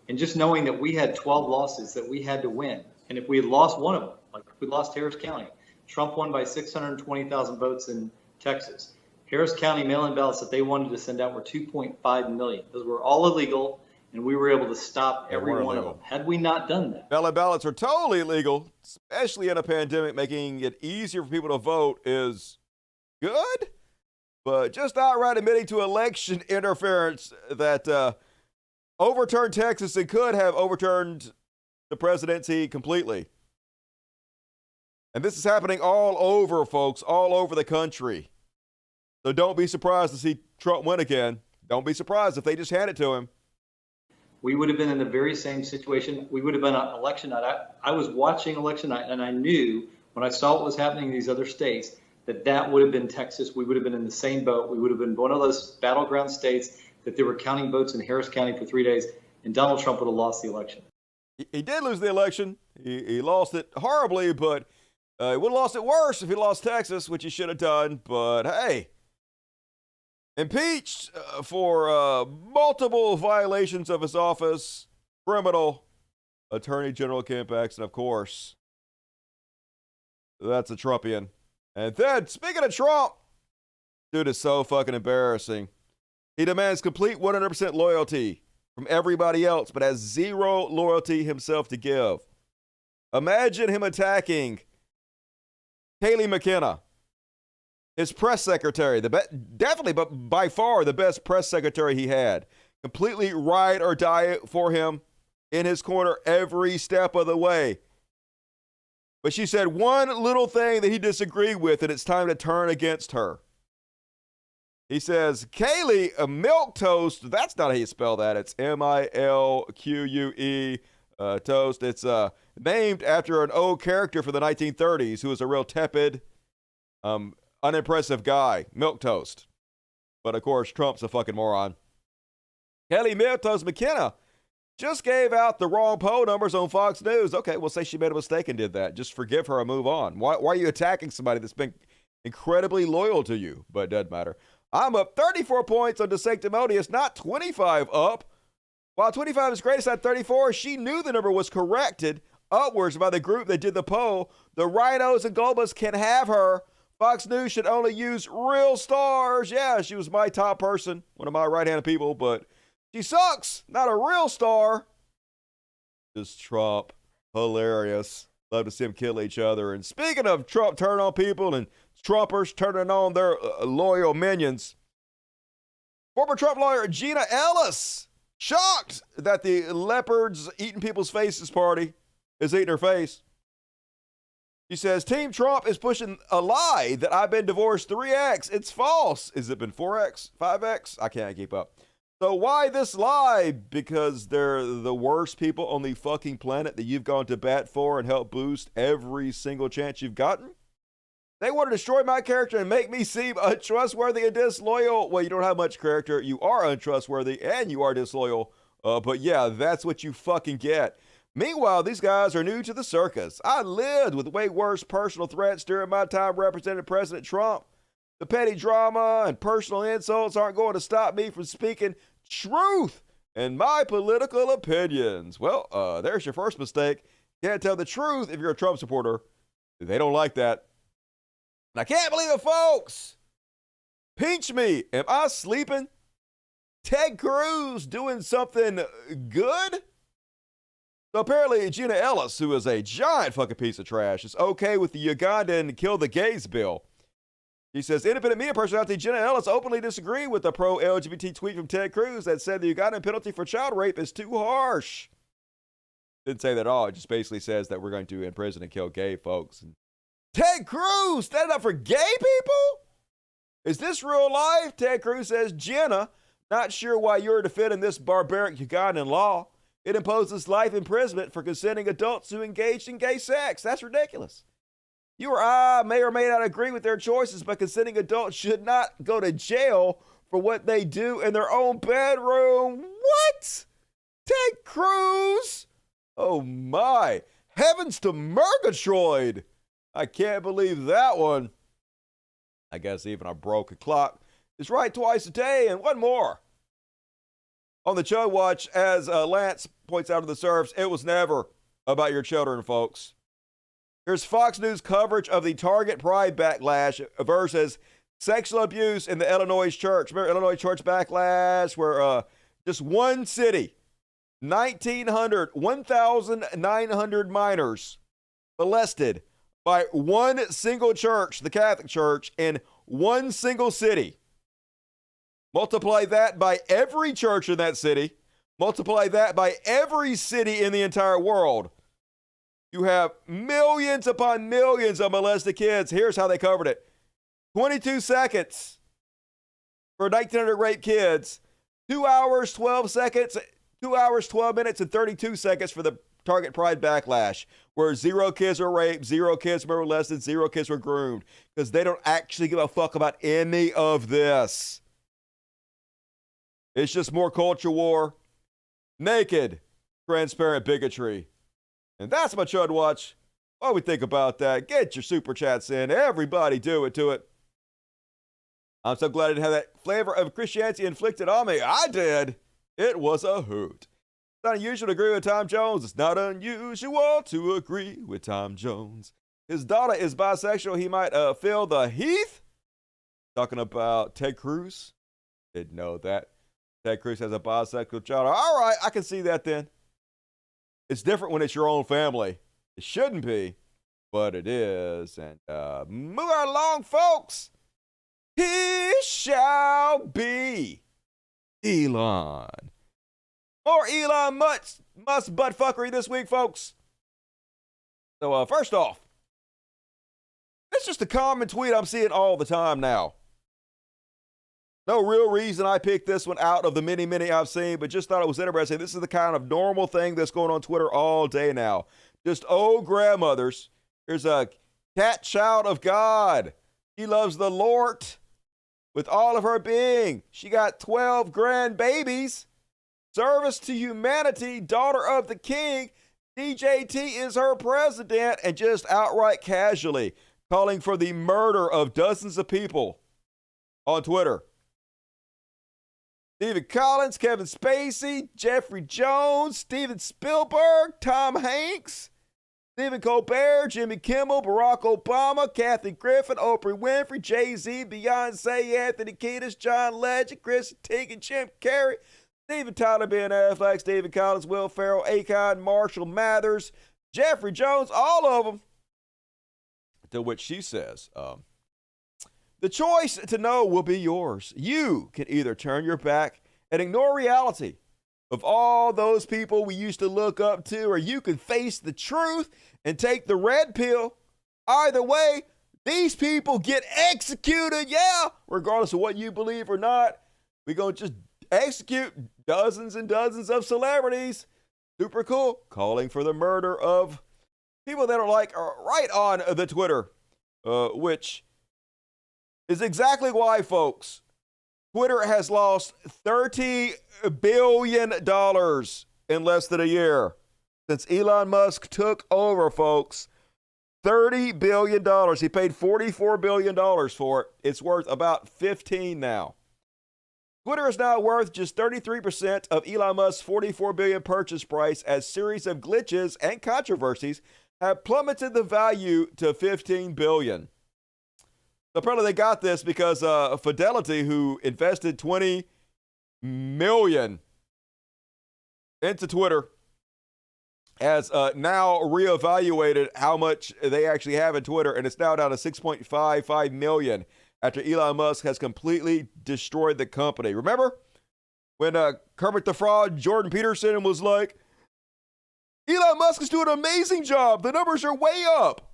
And just knowing that we had 12 lawsuits that we had to win. And if we had lost one of them, like if we lost Harris County, Trump won by 620,000 votes in Texas. Harris County mail-in ballots that they wanted to send out were 2.5 million. Those were all illegal, and we were able to stop every one of them. Had we not done that. Mail-in ballots are totally illegal, especially in a pandemic. Making it easier for people to vote is good, but just outright admitting to election interference that overturned Texas and could have overturned the presidency completely. And this is happening all over, folks, all over the country. So don't be surprised to see Trump win again. Don't be surprised if they just hand it to him. We would have been in the very same situation. We would have been on election night. I was watching election night, and I knew when I saw what was happening in these other states that would have been Texas. We would have been in the same boat. We would have been one of those battleground states that they were counting votes in Harris County for 3 days, and Donald Trump would have lost the election. He did lose the election. He lost it horribly, but he would have lost it worse if he lost Texas, which he should have done. But hey, impeached for multiple violations of his office, criminal Attorney General Kim Paxton, of course. That's a Trumpian. And then, speaking of Trump, dude is so fucking embarrassing. He demands complete 100% loyalty from everybody else, but has zero loyalty himself to give. Imagine him attacking Kayleigh McKenna, his press secretary, definitely, but by far the best press secretary he had. Completely ride or die for him, in his corner every step of the way. But she said one little thing that he disagreed with, and it's time to turn against her. He says, Kayleigh, a milquetoast, that's not how you spell that. It's Milque, toast. It's named after an old character from the 1930s who was a real tepid, unimpressive guy, milquetoast. But of course, Trump's a fucking moron. Kayleigh Milquetoast McKenna just gave out the wrong poll numbers on Fox News. Okay, we'll say she made a mistake and did that. Just forgive her and move on. Why are you attacking somebody that's been incredibly loyal to you? But it doesn't matter. I'm up 34 points on DeSanctimonious, not 25 up. While 25 is great, it's at 34. She knew the number was corrected upwards by the group that did the poll. The rhinos and globalists can have her. Fox News should only use real stars. Yeah, she was my top person, one of my right-handed people, but she sucks. Not a real star. Just Trump. Hilarious. Love to see them kill each other. And speaking of Trump turning on people and Trumpers turning on their loyal minions, former Trump lawyer Jenna Ellis shocked that the leopards eating people's faces party is eating her face. She says, Team Trump is pushing a lie that I've been divorced 3x. It's false. Has it been 4x? 5x? I can't keep up. So why this lie? Because they're the worst people on the fucking planet that you've gone to bat for and helped boost every single chance you've gotten? They want to destroy my character and make me seem untrustworthy and disloyal. Well, you don't have much character. You are untrustworthy and you are disloyal. But yeah, that's what you fucking get. Meanwhile, these guys are new to the circus. I lived with way worse personal threats during my time representing President Trump. The petty drama and personal insults aren't going to stop me from speaking truth and my political opinions. Well, there's your first mistake. Can't tell the truth if you're a Trump supporter. They don't like that. And I can't believe it, folks. Pinch me. Am I sleeping? Ted Cruz doing something good? So apparently Jenna Ellis, who is a giant fucking piece of trash, is okay with the Ugandan kill the gays bill. He says, independent media personality Jenna Ellis openly disagreed with the pro-LGBT tweet from Ted Cruz that said the Ugandan penalty for child rape is too harsh. Didn't say that at all. It just basically says that we're going to imprison and kill gay folks. And Ted Cruz standing up for gay people? Is this real life? Ted Cruz says, Jenna, not sure why you're defending this barbaric Ugandan law. It imposes life imprisonment for consenting adults who engaged in gay sex. That's ridiculous. You or I may or may not agree with their choices, but consenting adults should not go to jail for what they do in their own bedroom. What? Ted Cruz? Oh my. Heavens to Murgatroyd. I can't believe that one. I guess even a broken clock is right twice a day. And one more. On the Chud Watch, as Lance points out to the serfs, it was never about your children, folks. Here's Fox News coverage of the Target Pride backlash versus sexual abuse in the Illinois church. Remember Illinois church backlash where just one city, 1,900 minors molested by one single church, the Catholic Church, in one single city. Multiply that by every church in that city. Multiply that by every city in the entire world. You have millions upon millions of molested kids. Here's how they covered it. 22 seconds for 1,900 rape kids. 2 hours, 12 seconds. 2 hours, 12 minutes, and 32 seconds for the Target Pride backlash, where 0 kids were raped, 0 kids were molested, 0 kids were groomed, because they don't actually give a fuck about any of this. It's just more culture war, naked, transparent bigotry. And that's my Chud Watch. What do we think about that? Get your super chats in. Everybody do it to it. I'm so glad I didn't have that flavor of Christianity inflicted on me. I did. It was a hoot. It's not unusual to agree with Tom Jones. It's not unusual to agree with Tom Jones. His daughter is bisexual. He might fill the heath. Talking about Ted Cruz. Didn't know that. Ted Cruz has a bisexual child. All right, I can see that then. It's different when it's your own family. It shouldn't be, but it is. And move along, folks. He shall be Elon. More Elon Musk buttfuckery this week, folks. So first off, it's just a common tweet I'm seeing all the time now. No real reason I picked this one out of the many I've seen, but just thought it was interesting. This is the kind of normal thing that's going on Twitter all day now. Just old grandmothers. Here's a cat child of God. She loves the Lord with all of her being. She got 12 grandbabies. Service to humanity, daughter of the king. DJT is her president, and just outright casually calling for the murder of dozens of people on Twitter. Stephen Collins, Kevin Spacey, Jeffrey Jones, Steven Spielberg, Tom Hanks, Stephen Colbert, Jimmy Kimmel, Barack Obama, Kathy Griffin, Oprah Winfrey, Jay-Z, Beyonce, Anthony Kiedis, John Legend, Chris Teigen, Jim Carrey, Steven Tyler, Ben Affleck, Stephen Collins, Will Ferrell, Akon, Marshall Mathers, Jeffrey Jones, all of them. To which she says, the choice to know will be yours. You can either turn your back and ignore reality of all those people we used to look up to, or you can face the truth and take the red pill. Either way, these people get executed, yeah, regardless of what you believe or not. We're going to just execute dozens and dozens of celebrities. Super cool. Calling for the murder of people that are like right on the Twitter, which is exactly why, folks, Twitter has lost $30 billion in less than a year since Elon Musk took over, folks. $30 billion. He paid $44 billion for it. It's worth about 15 now. Twitter is now worth just 33% of Elon Musk's $44 billion purchase price as series of glitches and controversies have plummeted the value to $15 billion. So apparently they got this because Fidelity, who invested $20 million into Twitter, has now reevaluated how much they actually have in Twitter, and it's now down to $6.55 million after Elon Musk has completely destroyed the company. Remember when Kermit the Frog, Jordan Peterson, was like, Elon Musk is doing an amazing job. The numbers are way up.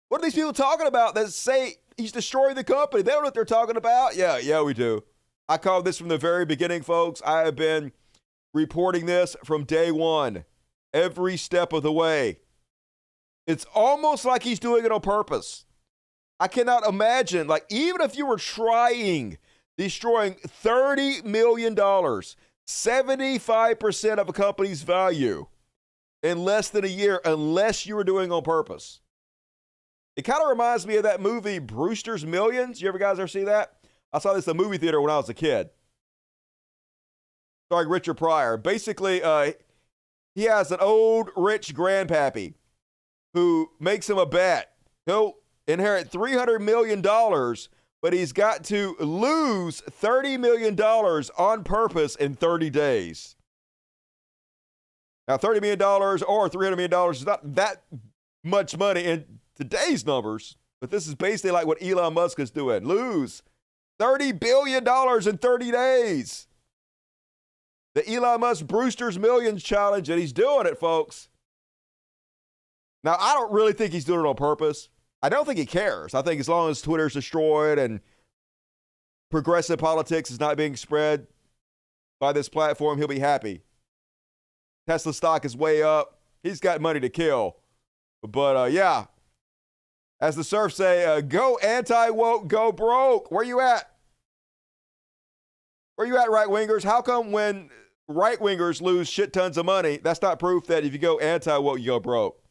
What are these people talking about that say he's destroying the company? They don't know what they're talking about. Yeah, we do. I called this from the very beginning, folks. I have been reporting this from day one, every step of the way. It's almost like he's doing it on purpose. I cannot imagine, like, even if you were trying, destroying $30 million, 75% of a company's value in less than a year, unless you were doing it on purpose. It kind of reminds me of that movie, Brewster's Millions. You guys ever see that? I saw this in a movie theater when I was a kid. Starring Richard Pryor. Basically, he has an old rich grandpappy who makes him a bet. He'll inherit $300 million, but he's got to lose $30 million on purpose in 30 days. Now, $30 million or $300 million is not that much money in today's numbers, but this is basically like what Elon Musk is doing. Lose $30 billion in 30 days. The Elon Musk Brewster's Millions challenge, and he's doing it, folks. Now, I don't really think he's doing it on purpose. I don't think he cares. I think as long as Twitter's destroyed and progressive politics is not being spread by this platform, he'll be happy. Tesla stock is way up. He's got money to kill. But, yeah, as the surf say, go anti-woke, go broke. Where you at? Where you at, right-wingers? How come when right-wingers lose shit tons of money, that's not proof that if you go anti-woke, you go broke?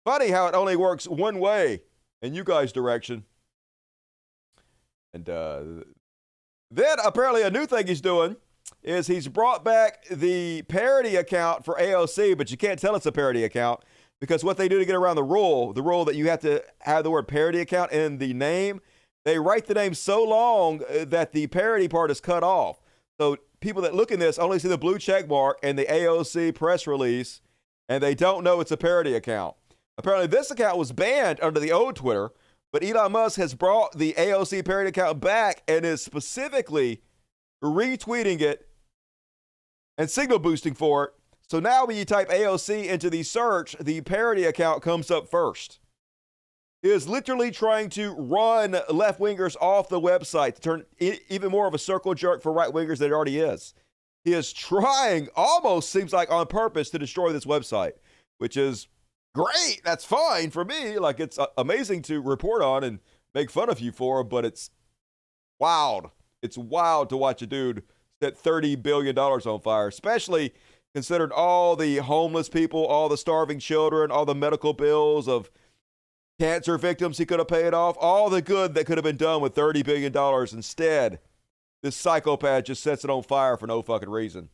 Funny how it only works one way in you guys' direction. And then apparently a new thing he's doing is he's brought back the parody account for AOC, but you can't tell it's a parody account because what they do to get around the rule that you have to have the word parody account in the name, they write the name so long that the parody part is cut off. So people that look in this only see the blue check mark and the AOC press release, and they don't know it's a parody account. Apparently, this account was banned under the old Twitter, but Elon Musk has brought the AOC parody account back and is specifically retweeting it and signal boosting for it. So now when you type AOC into the search, the parody account comes up first. He is literally trying to run left-wingers off the website to turn even more of a circle jerk for right-wingers than it already is. He is trying, almost seems like on purpose, to destroy this website, which is great. That's fine for me. Like, it's amazing to report on and make fun of you for, but it's wild. It's wild to watch a dude set $30 billion on fire, especially considered all the homeless people, all the starving children, all the medical bills of cancer victims he could have paid off, all the good that could have been done with $30 billion. Instead, this psychopath just sets it on fire for no fucking reason.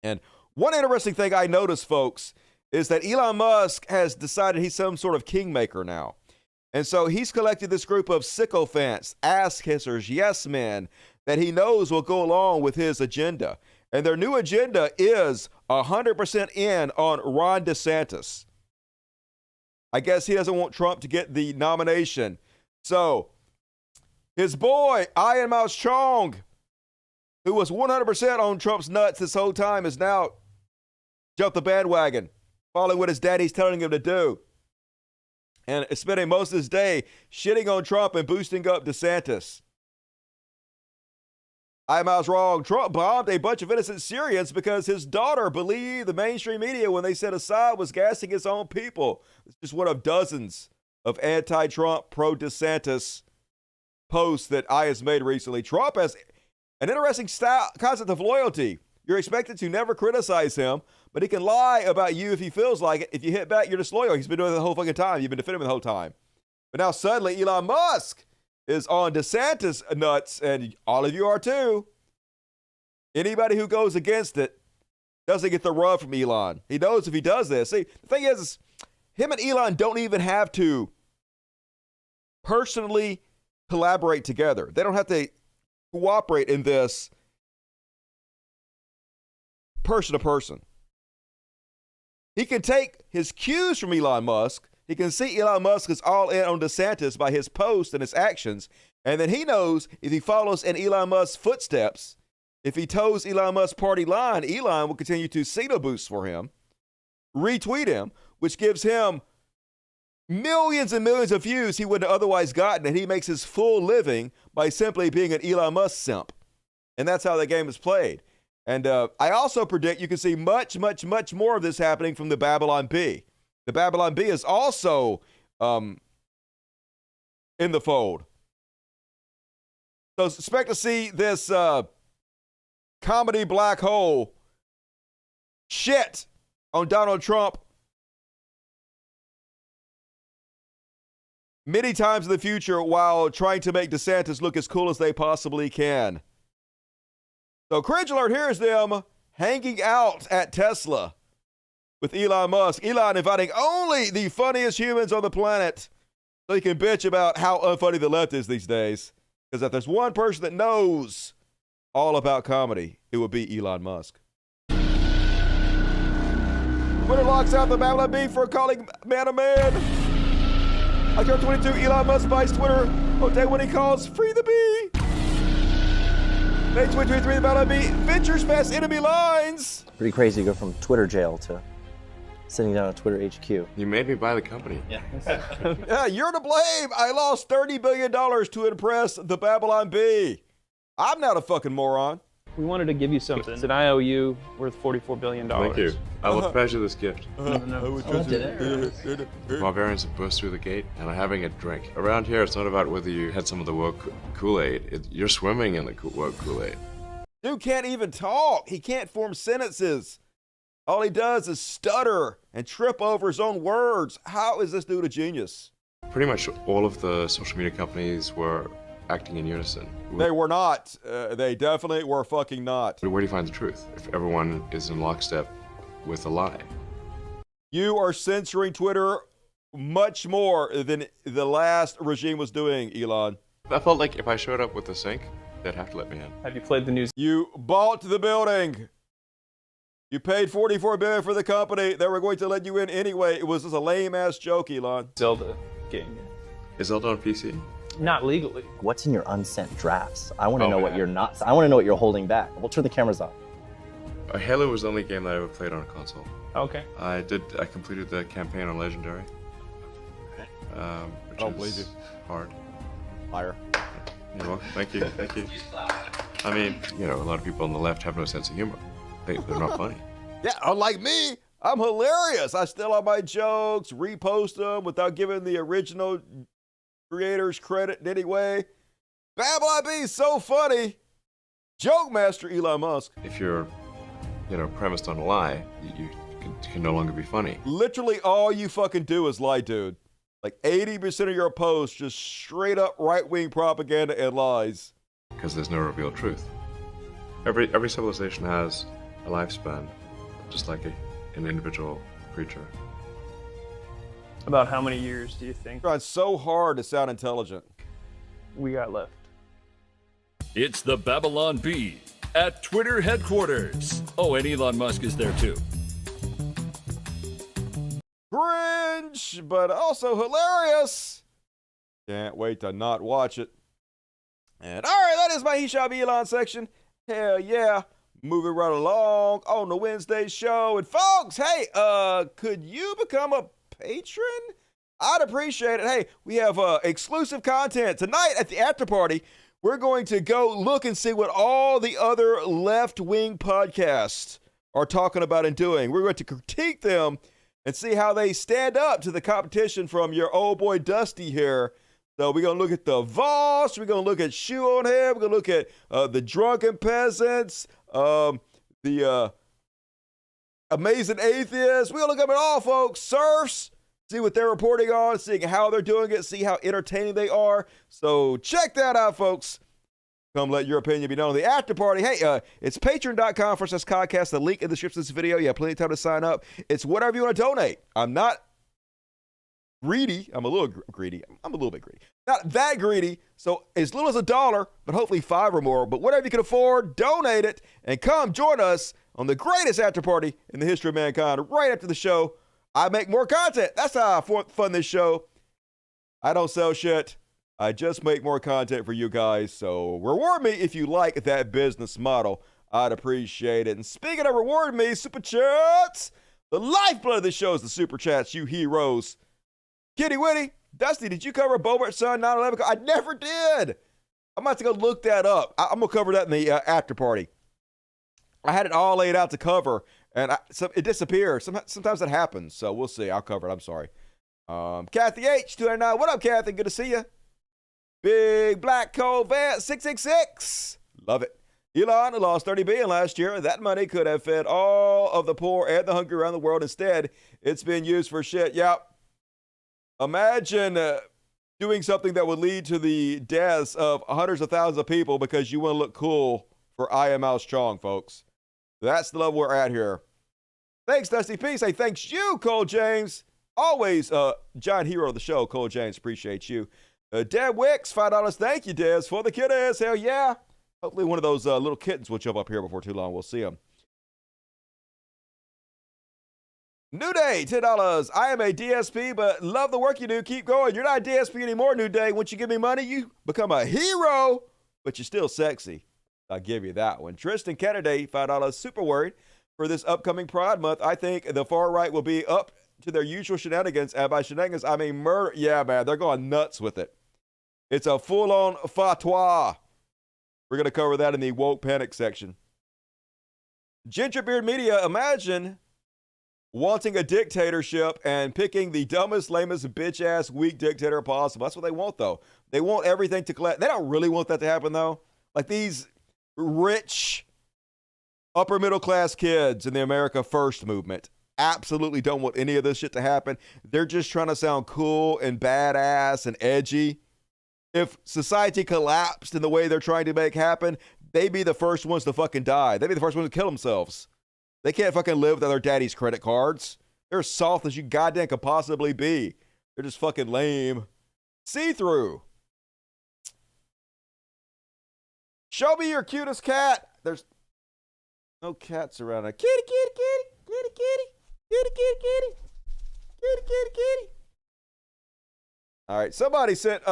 And one interesting thing I noticed, folks, is that Elon Musk has decided he's some sort of kingmaker now. And so he's collected this group of sycophants, ass kissers, yes men, that he knows will go along with his agenda. And their new agenda is 100% in on Ron DeSantis. I guess he doesn't want Trump to get the nomination. So his boy, Ian Mouse Chong, who was 100% on Trump's nuts this whole time, is now jumped the bandwagon, following what his daddy's telling him to do, and spending most of his day shitting on Trump and boosting up DeSantis. I was wrong. Trump bombed a bunch of innocent Syrians because his daughter believed the mainstream media when they said Assad was gassing his own people. It's just one of dozens of anti-Trump, pro-DeSantis posts that I has made recently. Trump has an interesting concept of loyalty. You're expected to never criticize him, but he can lie about you if he feels like it. If you hit back, you're disloyal. He's been doing it the whole fucking time. You've been defending him the whole time. But now suddenly Elon Musk is on DeSantis nuts, and all of you are too. Anybody who goes against it doesn't get the rub from Elon. He knows if he does this. See, the thing is him and Elon don't even have to personally collaborate together. They don't have to cooperate in this person to person. He can take his cues from Elon Musk. He can see Elon Musk is all in on DeSantis by his posts and his actions. And then he knows if he follows in Elon Musk's footsteps, if he toes Elon Musk's party line, Elon will continue to signal boost for him, retweet him, which gives him millions and millions of views he wouldn't have otherwise gotten. And he makes his full living by simply being an Elon Musk simp. And that's how the game is played. And I also predict you can see much, much, much more of this happening from the Babylon Bee. The Babylon Bee is also in the fold. So expect to see this comedy black hole shit on Donald Trump many times in the future while trying to make DeSantis look as cool as they possibly can. So cringe alert, here's them hanging out at Tesla with Elon Musk. Elon inviting only the funniest humans on the planet so he can bitch about how unfunny the left is these days. Because if there's one person that knows all about comedy, it would be Elon Musk. Twitter locks out the Babylon Bee for calling man a man. October 22, Elon Musk buys Twitter on day when he calls free the bee. May 2023, the Babylon Bee ventures past enemy lines. Pretty crazy to go from Twitter jail to sitting down at Twitter HQ. You made me buy the company. Yeah. Yeah, you're to blame. I lost $30 billion to impress the Babylon Bee. I'm not a fucking moron. We wanted to give you something. It's an IOU worth $44 billion. Thank you. I will treasure this gift. Barbarians have burst through the gate and are having a drink. Around here, it's not about whether you had some of the woke Kool-Aid. You're swimming in the woke Kool-Aid. Dude can't even talk. He can't form sentences. All he does is stutter and trip over his own words. How is this dude a genius? Pretty much all of the social media companies were acting in unison. They were not. They definitely were fucking not. But where do you find the truth if everyone is in lockstep with a lie? You are censoring Twitter much more than the last regime was doing, Elon. I felt like if I showed up with a sink, they'd have to let me in. Have you played the news? You bought the building. You paid $44 billion for the company. They were going to let you in anyway. It was just a lame-ass joke, Elon. Zelda game. Is Zelda on PC? Not legally. What's in your unsent drafts? I want to know what you're not. I want to know what you're holding back. We'll turn the cameras on. Halo was the only game that I ever played on a console. Okay. I completed the campaign on Legendary. Which I don't believe you. Hard. Liar. You're welcome. Thank you. Thank you. I mean, you know, a lot of people on the left have no sense of humor. They're not funny. Yeah, unlike me, I'm hilarious. I steal all my jokes, repost them without giving the original creators credit in any way. Babylon Bee is so funny. Joke master Elon Musk. If you're, premised on a lie, you can no longer be funny. Literally all you fucking do is lie, dude. Like 80% of your posts just straight up right-wing propaganda and lies. Because there's no revealed truth. Every civilization has a lifespan, just like an individual creature. About how many years do you think? Trying so hard to sound intelligent. We got left. It's the Babylon Bee at Twitter headquarters. Oh, and Elon Musk is there too. Cringe, but also hilarious. Can't wait to not watch it. And all right, that is my He Shall Be Elon section. Hell yeah. Moving right along on the Wednesday show. And folks, hey, could you become a patron? I'd appreciate it. Hey, we have exclusive content. Tonight at the after party, we're going to go look and see what all the other left-wing podcasts are talking about and doing. We're going to critique them and see how they stand up to the competition from your old boy Dusty here. So we're going to look at the Voss, we're going to look at Shoe on Him, we're going to look at the Drunken Peasants, the Amazing Atheists. We're going to look up at all, folks. Serfs, see what they're reporting on, seeing how they're doing it, see how entertaining they are. So check that out, folks. Come let your opinion be known. The after party, hey, it's patreon.com/podcast. The link in the description of this video. You have plenty of time to sign up. It's whatever you want to donate. I'm not greedy. I'm a little greedy. I'm a little bit greedy. Not that greedy. So as little as $1, but hopefully 5 or more. But whatever you can afford, donate it and come join us on the greatest after party in the history of mankind. Right after the show, I make more content. That's how I fund this show. I don't sell shit. I just make more content for you guys. So reward me if you like that business model. I'd appreciate it. And speaking of rewarding me, super chats. The lifeblood of this show is the super chats, you heroes. Kitty Witty, Dusty, did you cover Boebert's son 9/11? I never did. I'm about to go look that up. I'm going to cover that in the after party. I had it all laid out to cover, and it disappeared. Sometimes that happens, so we'll see. I'll cover it. I'm sorry. Cathy H, 299. What up, Cathy? Good to see you. Big Black Cold Vance, 666. Love it. Elon lost $30 billion last year. That money could have fed all of the poor and the hungry around the world. Instead, it's been used for shit. Yep. Imagine doing something that would lead to the deaths of hundreds of thousands of people because you want to look cool for I Am Al Strong, folks. That's the level we're at here. Thanks, Dusty P. Say thanks you, Cole James. Always giant hero of the show, Cole James. Appreciate you. Deb Wicks, $5. Thank you, Des, for the kiddies. Hell yeah. Hopefully one of those little kittens will jump up here before too long. We'll see them. New Day, $10. I am a DSP, but love the work you do. Keep going. You're not a DSP anymore, New Day. Once you give me money, you become a hero, but you're still sexy. I'll give you that one. Tristan Kennedy, $5. Super worried for this upcoming Pride Month. I think the far right will be up to their usual shenanigans. And by shenanigans, I mean murder. Yeah, man, they're going nuts with it. It's a full-on fatwa. We're going to cover that in the woke panic section. Gingerbeard Media, imagine wanting a dictatorship and picking the dumbest, lamest, bitch-ass, weak dictator possible. That's what they want, though. They want everything to collapse. They don't really want that to happen, though. Like these rich, upper-middle-class kids in the America First movement absolutely don't want any of this shit to happen. They're just trying to sound cool and badass and edgy. If society collapsed in the way they're trying to make happen, they'd be the first ones to fucking die. They'd be the first ones to kill themselves. They can't fucking live without their daddy's credit cards. They're as soft as you goddamn could possibly be. They're just fucking lame. See-through. Show me your cutest cat. There's no cats around. Kitty, kitty, kitty, kitty, kitty, kitty, kitty, kitty, kitty, kitty, kitty. All right, somebody sent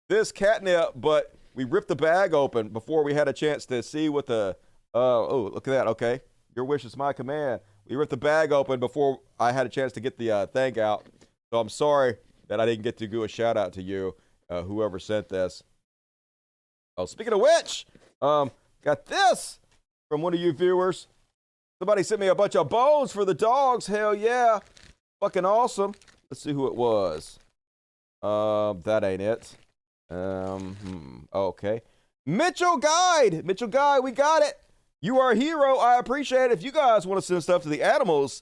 this catnip, but we ripped the bag open before we had a chance to see what the, oh, look at that, okay. Your wish is my command. We ripped the bag open before I had a chance to get the thing out. So I'm sorry that I didn't get to do a shout out to you, whoever sent this. Oh, speaking of which, got this from one of you viewers. Somebody sent me a bunch of bones for the dogs. Hell yeah. Fucking awesome. Let's see who it was. That ain't it. Okay. Mitchell Guide, we got it. You are a hero. I appreciate it. If you guys want to send stuff to the animals,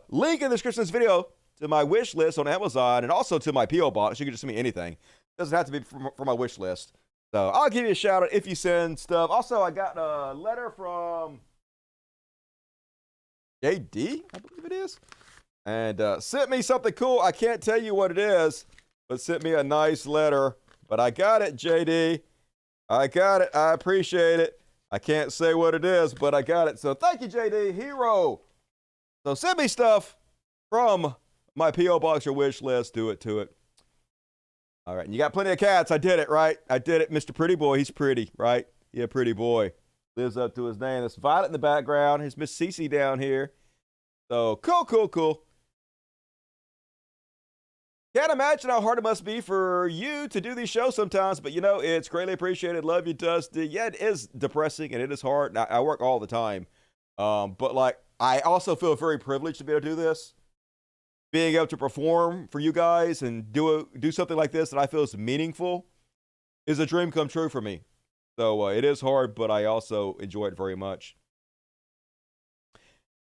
link in the description of this video to my wish list on Amazon and also to my P.O. box. You can just send me anything. It doesn't have to be for my wish list. So I'll give you a shout out if you send stuff. Also, I got a letter from JD, I believe it is. And sent me something cool. I can't tell you what it is, but sent me a nice letter. But I got it, JD. I got it. I appreciate it. I can't say what it is, but I got it. So thank you, JD. Hero. So send me stuff from my P.O. box or wish list. Do it to it. All right. And you got plenty of cats. I did it, right? I did it. Mr. Pretty Boy. He's pretty, right? Yeah, pretty boy. Lives up to his name. There's Violet in the background. Here's Miss Cece down here. So cool, cool, cool. Can't imagine how hard it must be for you to do these shows sometimes, but you know, it's greatly appreciated. Love you, Dusty. Yeah, it is depressing and it is hard. I work all the time. But like, I also feel very privileged to be able to do this. Being able to perform for you guys and do something like this that I feel is meaningful is a dream come true for me. So it is hard, but I also enjoy it very much.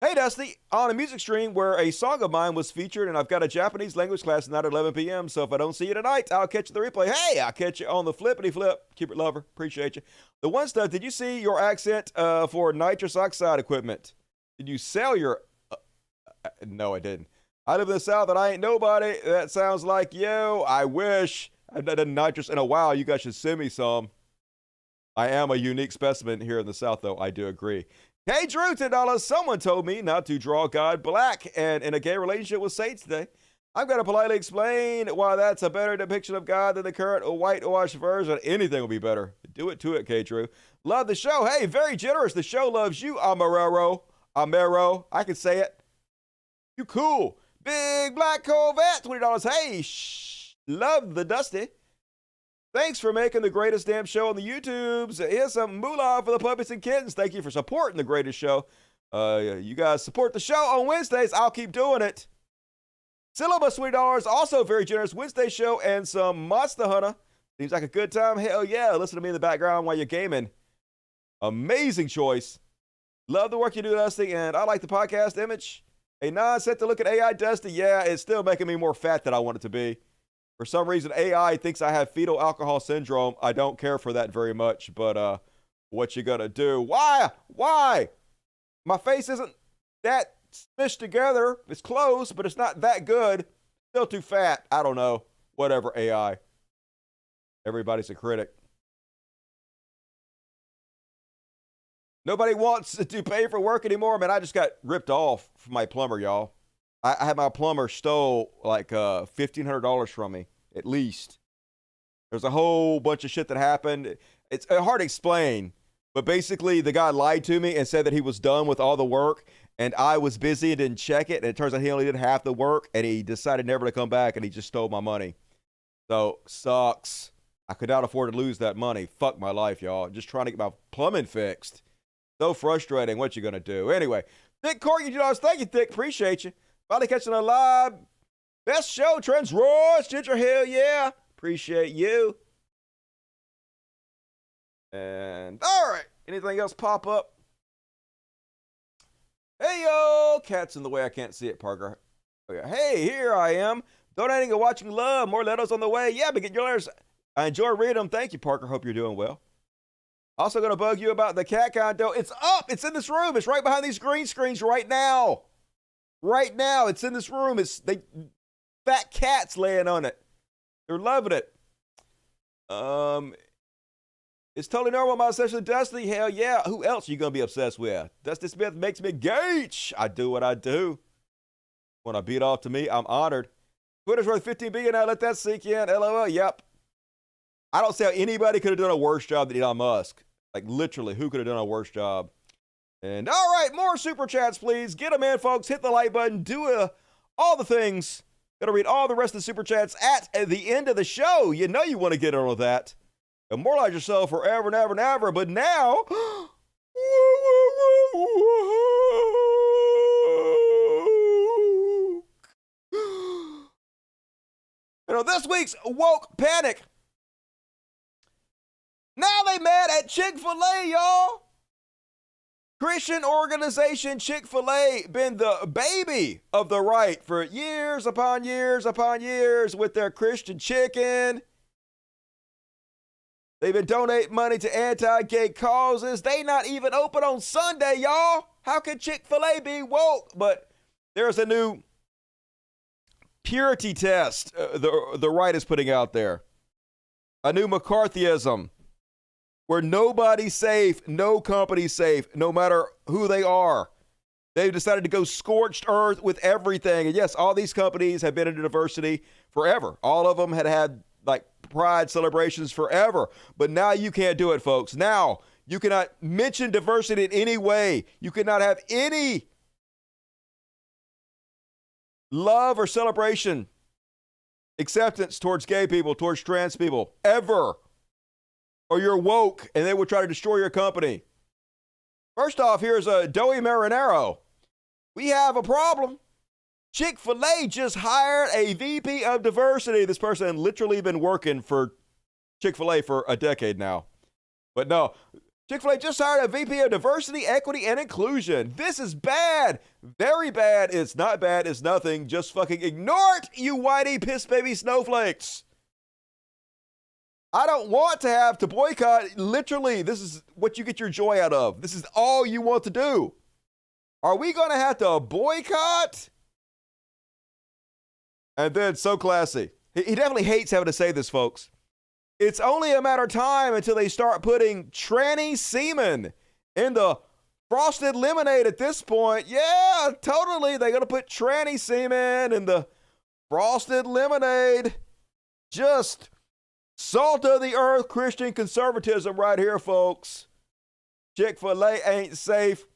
Hey, Dusty, on a music stream where a song of mine was featured, and I've got a Japanese language class tonight at 11 p.m., so if I don't see you tonight, I'll catch you the replay. Hey, I'll catch you on the flippity flip. Keep it lover. Appreciate you. The one stuff, did you see your accent for nitrous oxide equipment? Did you sell your... no, I didn't. I live in the South and I ain't nobody. That sounds like you. I wish. I've not done nitrous in a while. You guys should send me some. I am a unique specimen here in the South, though. I do agree. Hey, Drew, $10. Someone told me not to draw God black and in a gay relationship with Saints today. I'm going to politely explain why that's a better depiction of God than the current whitewashed version. Anything will be better. Do it to it, K. Drew. Love the show. Hey, very generous. The show loves you, Amaro. I can say it. You cool. Big Black Corvette, $20. Hey, love the Dusty. Thanks for making the greatest damn show on the YouTubes. Here's some moolah for the puppies and kittens. Thank you for supporting the greatest show. You guys support the show on Wednesdays. I'll keep doing it. Syllabus, $20. Also very generous. Wednesday show and some Monster Hunter. Seems like a good time. Hell yeah. Listen to me in the background while you're gaming. Amazing choice. Love the work you do, Dusty. And I like the podcast image. A non-set to look at AI, Dusty. Yeah, it's still making me more fat than I want it to be. For some reason, AI thinks I have fetal alcohol syndrome. I don't care for that very much, but what you gonna do? Why? My face isn't that smushed together. It's close, but it's not that good. Still too fat. I don't know. Whatever, AI. Everybody's a critic. Nobody wants to pay for work anymore. Man, I just got ripped off from my plumber, y'all. I had my plumber stole like $1,500 from me, at least. There's a whole bunch of shit that happened. It's hard to explain, but basically the guy lied to me and said that he was done with all the work, and I was busy and didn't check it, and it turns out he only did half the work, and he decided never to come back, and he just stole my money. So, sucks. I could not afford to lose that money. Fuck my life, y'all. Just trying to get my plumbing fixed. So frustrating. What you gonna do? Anyway, Thick Corky, thank you, Thick. Appreciate you. Finally catching a live. Best show, Trends Royce, Ginger, hell yeah. Appreciate you. And all right, anything else pop up? Hey yo, cat's in the way. I can't see it, Parker. Okay. Hey, here I am. Donating and watching love. More letters on the way. Yeah, but get your letters. I enjoy reading them. Thank you, Parker. Hope you're doing well. Also going to bug you about the cat condo. It's up. It's in this room. It's right behind these green screens right now. Right now. It's in this room. Fat cats laying on it. They're loving it. It's totally normal. My obsession with Dusty. Hell yeah. Who else are you going to be obsessed with? Dusty Smith makes me gauge. I do what I do. When I beat off to me, I'm honored. Twitter's worth $15 billion now. Let that sink in. LOL. Yep. I don't see how anybody could have done a worse job than Elon Musk. Like, literally, who could have done a worse job? And, all right, more super chats, please. Get them in, folks. Hit the like button. Do all the things. Gonna read all the rest of the super chats at the end of the show. You know you want to get on with that. Immortalize yourself forever and ever and ever. But now... You know, this week's woke panic. Now they mad at Chick-Fil-A, y'all. Christian organization Chick-Fil-A been the baby of the right for years upon years upon years with their Christian chicken. They've been donating money to anti-gay causes. They not even open on Sunday, y'all. How can Chick-fil-A be woke? But there's a new purity test the right is putting out there. A new McCarthyism where nobody's safe, no company's safe, no matter who they are. They've decided to go scorched earth with everything. And yes, all these companies have been into diversity forever. All of them had like pride celebrations forever. But now you can't do it, folks. Now you cannot mention diversity in any way. You cannot have any love or celebration, acceptance towards gay people, towards trans people, ever. Or you're woke and they will try to destroy your company. First off, here's a Doey Marinero. We have a problem. Chick-fil-A just hired a VP of diversity. This person literally been working for Chick-fil-A for a decade now. But no, Chick-fil-A just hired a VP of diversity, equity, and inclusion. This is bad. Very bad. It's not bad. It's nothing. Just fucking ignore it, you whitey piss baby snowflakes. I don't want to have to boycott. Literally, this is what you get your joy out of. This is all you want to do. Are we going to have to boycott And then, so classy. He definitely hates having to say this, folks. It's only a matter of time until they start putting tranny semen in the frosted lemonade at this point. Yeah, totally. They're going to put tranny semen in the frosted lemonade. Just salt of the earth Christian conservatism right here, folks. Chick-fil-A ain't safe.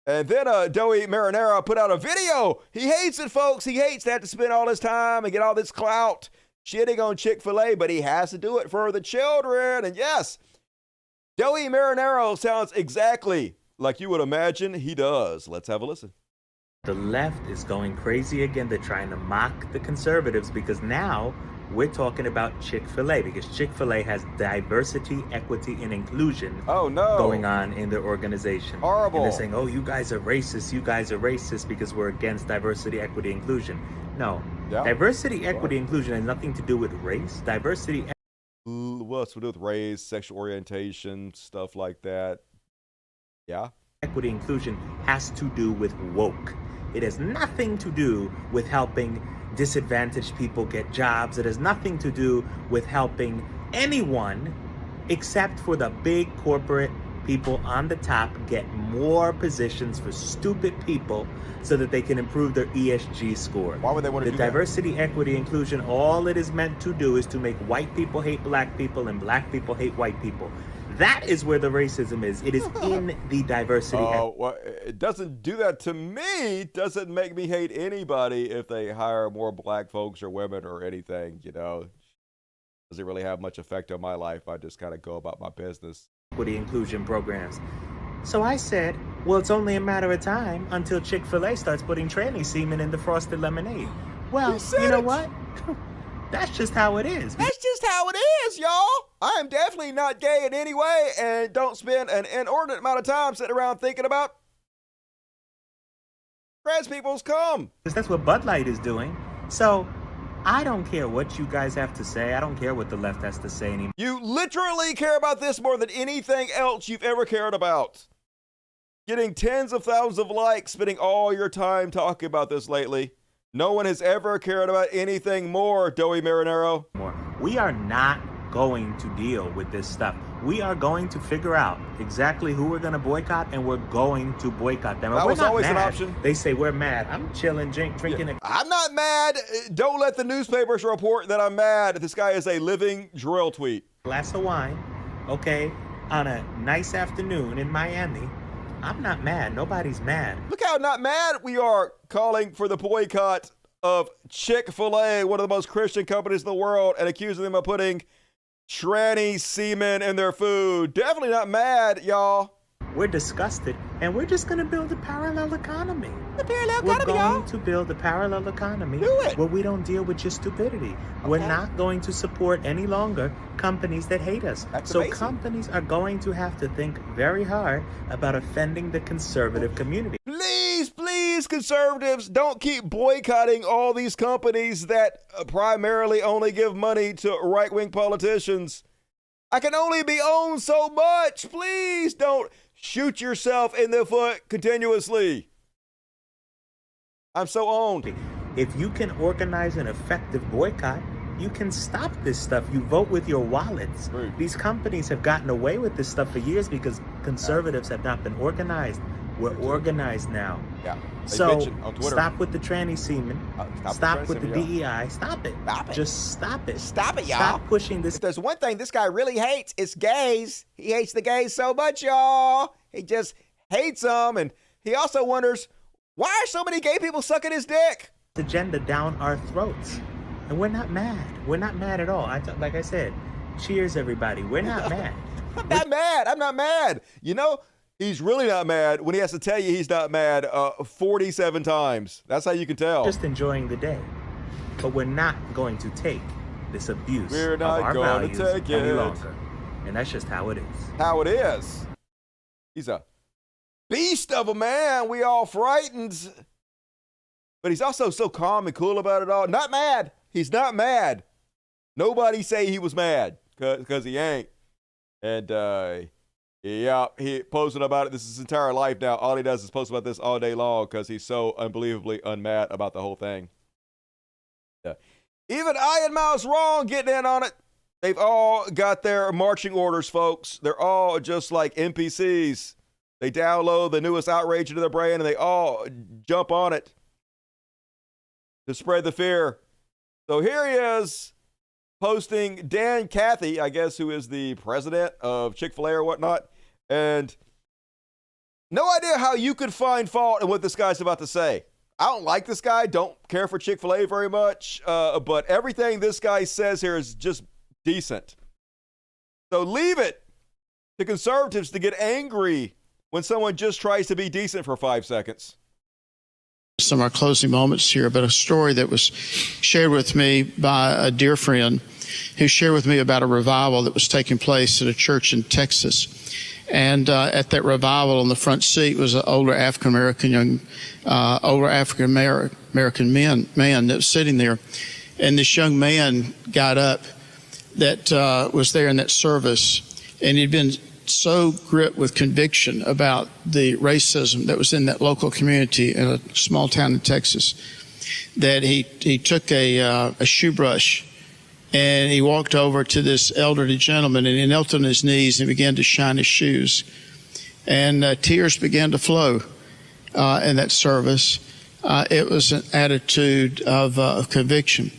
And then Joey Marinara put out a video. He hates it, folks. He hates to have to spend all his time and get all this clout shitting on Chick-fil-A, but he has to do it for the children. And yes, Joey Marinara sounds exactly like you would imagine he does. Let's have a listen. The left is going crazy again. They're trying to mock the conservatives because now we're talking about Chick-fil-A because Chick-fil-A has diversity, equity, and inclusion going on in their organization. Horrible. And they're saying, oh, you guys are racist. You guys are racist because we're against diversity, equity, inclusion. No. Yeah. Diversity, equity, inclusion has nothing to do with race. Diversity. What's to do with race, sexual orientation, stuff like that? Yeah. Equity, inclusion has to do with woke. It has nothing to do with helping disadvantaged people get jobs. It has nothing to do with helping anyone except for the big corporate people on the top get more positions for stupid people so that they can improve their ESG score. Why would they want to do that? Diversity, equity, inclusion, all it is meant to do is to make white people hate black people and black people hate white people. That is where the racism is. It is in the diversity. Oh, well, it doesn't do that to me. It doesn't make me hate anybody if they hire more black folks or women or anything, you know. Doesn't really have much effect on my life. I just kind of go about my business. Equity inclusion programs. So I said, well, it's only a matter of time until Chick-fil-A starts putting tranny semen in the frosted lemonade. Well, you know what? That's just how it is. That's just how it is, y'all. I am definitely not gay in any way and don't spend an inordinate amount of time sitting around thinking about trans people's cum. Because that's what Bud Light is doing. So I don't care what you guys have to say. I don't care what the left has to say anymore. You literally care about this more than anything else you've ever cared about. Getting tens of thousands of likes, spending all your time talking about this lately. No one has ever cared about anything more, Joey Marinaro. We are not going to deal with this stuff. We are going to figure out exactly who we're going to boycott, and we're going to boycott them. That was always an mad. option. They say we're mad. I'm chilling, drinking. Yeah. I'm not mad. Don't let the newspapers report that I'm mad. This guy is a living drill tweet. Glass of wine, okay, on a nice afternoon in Miami. I'm not mad. Nobody's mad. Look how not mad we are calling for the boycott of Chick-fil-A, one of the most Christian companies in the world, and accusing them of putting tranny semen in their food. Definitely not mad, y'all. We're disgusted, and we're just going to build a parallel economy. The parallel economy, y'all. We're going to build a parallel economy where we don't deal with your stupidity. Okay. We're not going to support any longer companies that hate us. That's so amazing. Companies are going to have to think very hard about offending the conservative community. Please, conservatives, don't keep boycotting all these companies that primarily only give money to right-wing politicians. I can only be owned so much. Please don't shoot yourself in the foot continuously. I'm so owned. If you can organize an effective boycott, you can stop this stuff. You vote with your wallets. Right. These companies have gotten away with this stuff for years because conservatives have not been organized. We're organized now. Yeah. So stop with the tranny semen. Stop with the DEI. Stop it. Stop it. Just stop it. Stop it, y'all. Stop pushing this. If there's one thing this guy really hates, it's gays. He hates the gays so much, y'all. He just hates them. And he also wonders, why are so many gay people sucking his dick? Agenda down our throats. And we're not mad. We're not mad at all. Like I said, cheers, everybody. We're not mad. I'm not mad. I'm not mad. You know, he's really not mad when he has to tell you he's not mad 47 times. That's how you can tell. Just enjoying the day. But we're not going to take this abuse we're not of our going to values take any it. longer. And that's just how it is. How it is. He's a beast of a man. We all frightened. But he's also so calm and cool about it all. Not mad. He's not mad. Nobody say he was mad because he ain't. And yeah, he posted about it. This is his entire life now. All he does is post about this all day long because he's so unbelievably unmad about the whole thing. Even Iron Mouse Wrong getting in on it. They've all got their marching orders, folks. They're all just like NPCs. They download the newest outrage into their brain and they all jump on it to spread the fear. So here he is posting Dan Cathy, I guess, who is the president of Chick-fil-A or whatnot. And no idea how you could find fault in what this guy's about to say. I don't like this guy. Don't care for Chick-fil-A very much. But everything this guy says here is just decent. So leave it to conservatives to get angry when someone just tries to be decent for 5 seconds. Some of our closing moments here, but a story that was shared with me by a dear friend who shared with me about a revival that was taking place at a church in Texas. And at that revival on the front seat was an older African American man that was sitting there. And this young man got up that was there in that service, and he'd been so gripped with conviction about the racism that was in that local community in a small town in Texas that he took a shoe brush and he walked over to this elderly gentleman and he knelt on his knees and began to shine his shoes. And tears began to flow in that service. It was an attitude of conviction.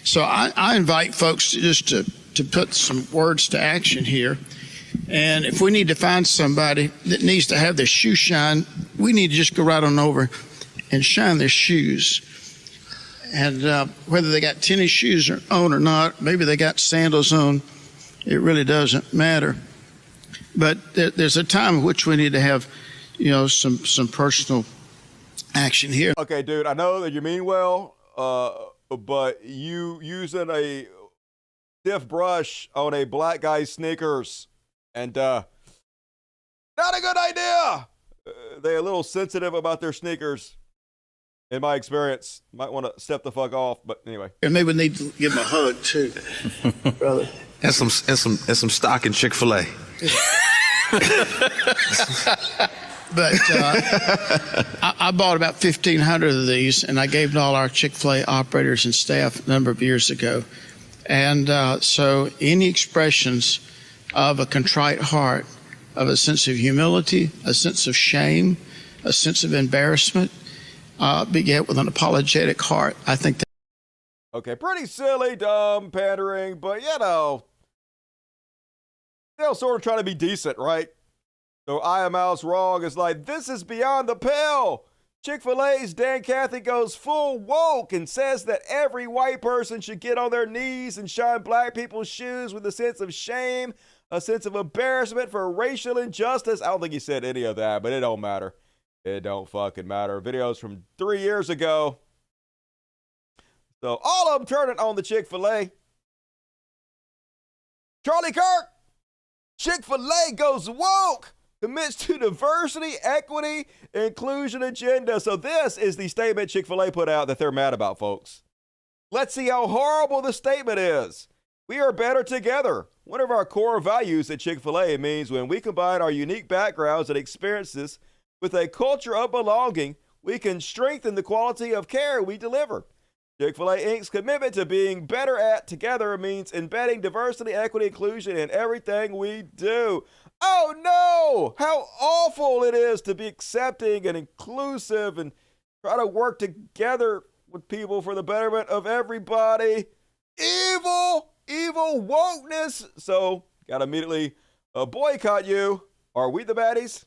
So I invite folks to put some words to action here. And if we need to find somebody that needs to have their shoe shine, we need to just go right on over and shine their shoes. And whether they got tennis shoes on or not, maybe they got sandals on, it really doesn't matter. But there's a time in which we need to have, some personal action here. Okay, dude, I know that you mean well, but you using a stiff brush on a black guy's sneakers, and not a good idea. They're a little sensitive about their sneakers. In my experience, might want to step the fuck off, but anyway. And maybe we need to give him a hug too, brother. And some stock in Chick-fil-A. But I bought about 1,500 of these, and I gave to all our Chick-fil-A operators and staff a number of years ago. And so any expressions of a contrite heart, of a sense of humility, a sense of shame, a sense of embarrassment, beget with an apologetic heart. I think that. Okay, pretty silly, dumb, pandering, but still sort of trying to be decent, right? So I Am Mouse Wrong is like, this is beyond the pale. Chick-fil-A's Dan Cathy goes full woke and says that every white person should get on their knees and shine black people's shoes with a sense of shame, a sense of embarrassment for racial injustice. I don't think he said any of that, but it don't matter. It don't fucking matter. Videos from 3 years ago. So all of them turning on the Chick-fil-A. Charlie Kirk, Chick-fil-A goes woke, commits to diversity, equity, inclusion agenda. So this is the statement Chick-fil-A put out that they're mad about, folks. Let's see how horrible the statement is. We are better together. One of our core values at Chick-fil-A means when we combine our unique backgrounds and experiences with a culture of belonging, we can strengthen the quality of care we deliver. Chick-fil-A Inc.'s commitment to being better at together means embedding diversity, equity, inclusion in everything we do. Oh no! How awful it is to be accepting and inclusive and try to work together with people for the betterment of everybody. Evil wokeness. So, gotta immediately boycott you. Are we the baddies?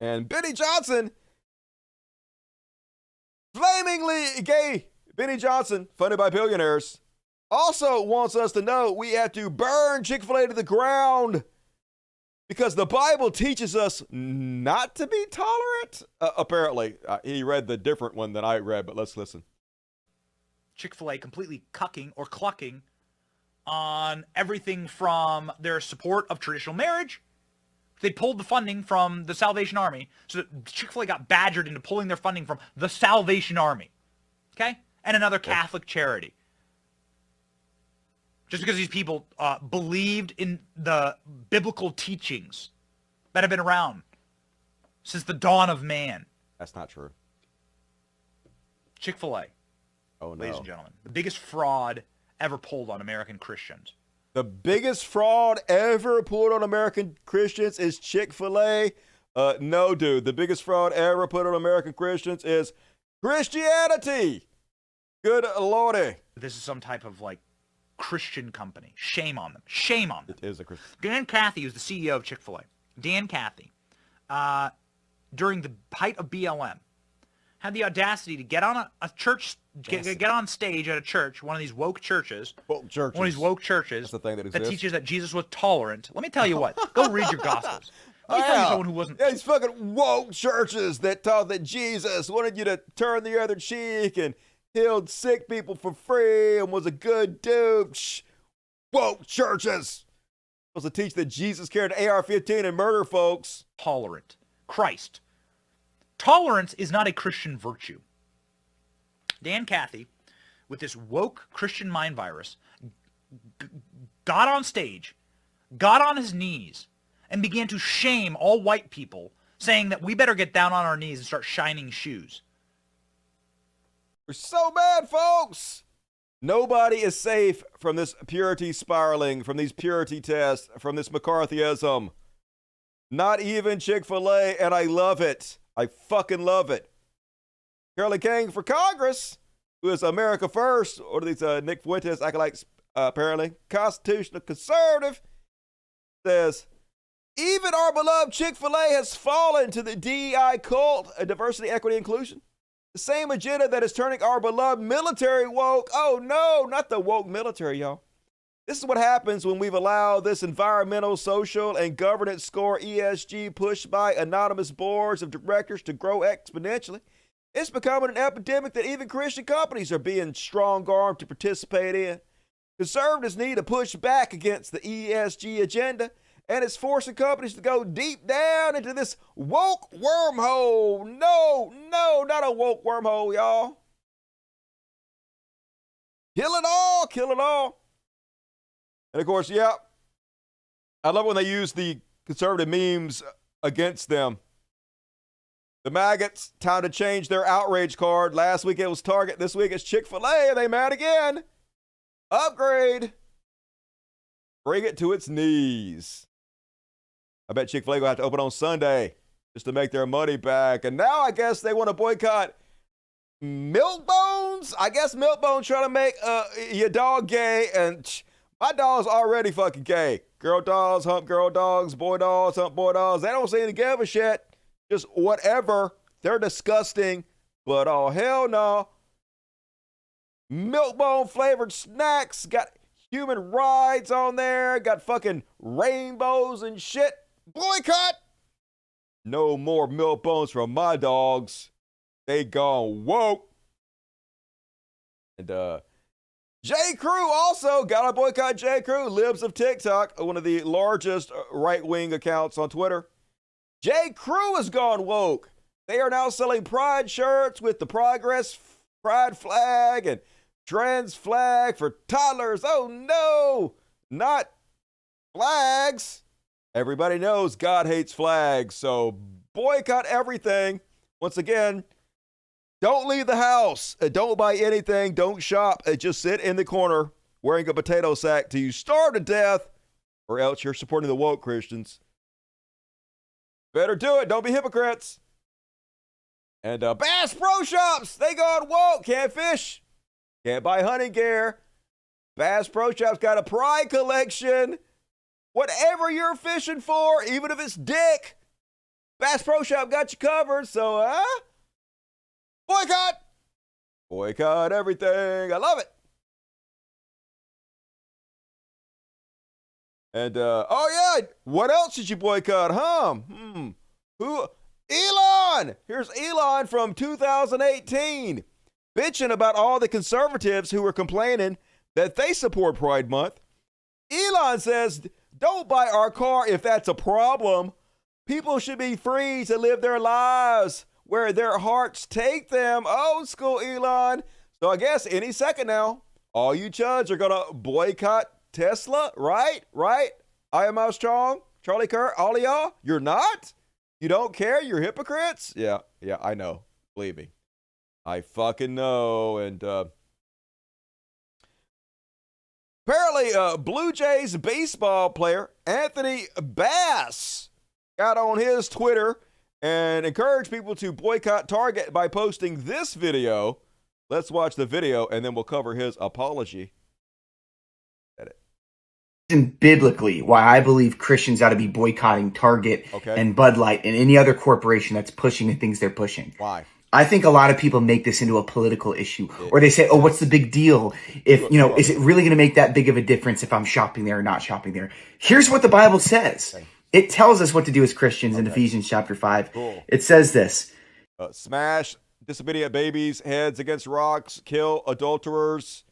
And Benny Johnson, flamingly gay Benny Johnson, funded by billionaires, also wants us to know we have to burn Chick-fil-A to the ground because the Bible teaches us not to be tolerant. Apparently, he read the different one than I read, but let's listen. Chick-fil-A completely cucking or clucking on everything from their support of traditional marriage. They pulled the funding from the Salvation Army. So Chick-fil-A got badgered into pulling their funding from the Salvation Army. Okay? And another Catholic charity. Just because these people believed in the biblical teachings that have been around since the dawn of man. That's not true. Chick-fil-A Oh, no. Ladies and gentlemen, the biggest fraud ever pulled on American Christians. The biggest fraud ever pulled on American Christians is Chick-fil-A. No, dude. The biggest fraud ever put on American Christians is Christianity. Good lordy. This is some type of, like, Christian company. Shame on them. Shame on them. It is a Christian. Dan Cathy was the CEO of Chick-fil-A. Dan Cathy, during the height of BLM, had the audacity to get on a church, get on stage at a church, one of these woke churches. Woke churches. One of these woke churches. That's the thing that that exists. teaches that Jesus was tolerant. Let me tell you what. Go read your Gospels. Let me tell you someone who wasn't. Yeah, these fucking woke churches that taught that Jesus wanted you to turn the other cheek and healed sick people for free and was a good dude. Shh. Woke churches. Supposed to teach that Jesus carried an AR-15 and murder folks. Tolerant. Christ. Tolerance is not a Christian virtue. Dan Cathy, with this woke Christian mind virus, got on stage, got on his knees, and began to shame all white people, saying that we better get down on our knees and start shining shoes. We're so mad, folks. Nobody is safe from this purity spiraling, from these purity tests, from this McCarthyism. Not even Chick-fil-A, and I love it. I fucking love it. Carly King for Congress, who is America First, or these Nick Fuentes acolytes, apparently, constitutional conservative, says, even our beloved Chick-fil-A has fallen to the DEI cult of diversity, equity, inclusion. The same agenda that is turning our beloved military woke. Oh no, not the woke military, y'all. This is what happens when we've allowed this environmental, social, and governance score ESG pushed by anonymous boards of directors to grow exponentially. It's becoming an epidemic that even Christian companies are being strong-armed to participate in. Conservatives need to push back against the ESG agenda, and it's forcing companies to go deep down into this woke wormhole. No, not a woke wormhole, y'all. Kill it all, kill it all. And of course, yeah, I love when they use the conservative memes against them. The maggots, time to change their outrage card. Last week it was Target, this week it's Chick-fil-A, and they mad again. Upgrade. Bring it to its knees. I bet Chick-fil-A will have to open on Sunday just to make their money back. And now I guess they want to boycott Milk Bones. I guess Milk Bones trying to make your dog gay, and my dog's already fucking gay. Girl dogs hump girl dogs, boy dogs hump boy dogs. They don't seem to give a shit. Just whatever. They're disgusting, but oh hell no. Milk Bone flavored snacks, got human rides on there, got fucking rainbows and shit. Boycott! No more milk bones from my dogs. They gone woke. And J. Crew also got to boycott J. Crew, Libs of TikTok, one of the largest right-wing accounts on Twitter. J. Crew has gone woke. They are now selling pride shirts with the Progress Pride flag and trans flag for toddlers. Oh no, not flags. Everybody knows God hates flags, so boycott everything. Once again, don't leave the house. Don't buy anything. Don't shop. Just sit in the corner wearing a potato sack till you starve to death, or else you're supporting the woke Christians. Better do it. Don't be hypocrites. And Bass Pro Shops, they gone woke. Can't fish. Can't buy hunting gear. Bass Pro Shops got a pride collection. Whatever you're fishing for, even if it's dick, Bass Pro Shop got you covered. So, boycott. Boycott everything. I love it. And, oh yeah, what else did you boycott, huh? Who? Elon! Here's Elon from 2018, bitching about all the conservatives who were complaining that they support Pride Month. Elon says, don't buy our car if that's a problem. People should be free to live their lives where their hearts take them. Old school Elon. So I guess any second now, all you chuds are going to boycott Tesla, right? Right? I am how strong? Charlie Kirk, all of y'all? You're not? You don't care? You're hypocrites? Yeah, I know. Believe me. I fucking know. And Apparently, Blue Jays baseball player Anthony Bass got on his Twitter and encouraged people to boycott Target by posting this video. Let's watch the video, and then we'll cover his apology. Biblically, why I believe Christians ought to be boycotting Target and Bud Light and any other corporation that's pushing the things they're pushing. Why? I think a lot of people make this into a political issue, or they say, "Oh, what's the big deal? If is it really going to make that big of a difference if I'm shopping there or not shopping there?" Here's what the Bible says. It tells us what to do as Christians in Ephesians chapter 5. Cool. It says this: smash disobedient babies' heads against rocks, kill adulterers,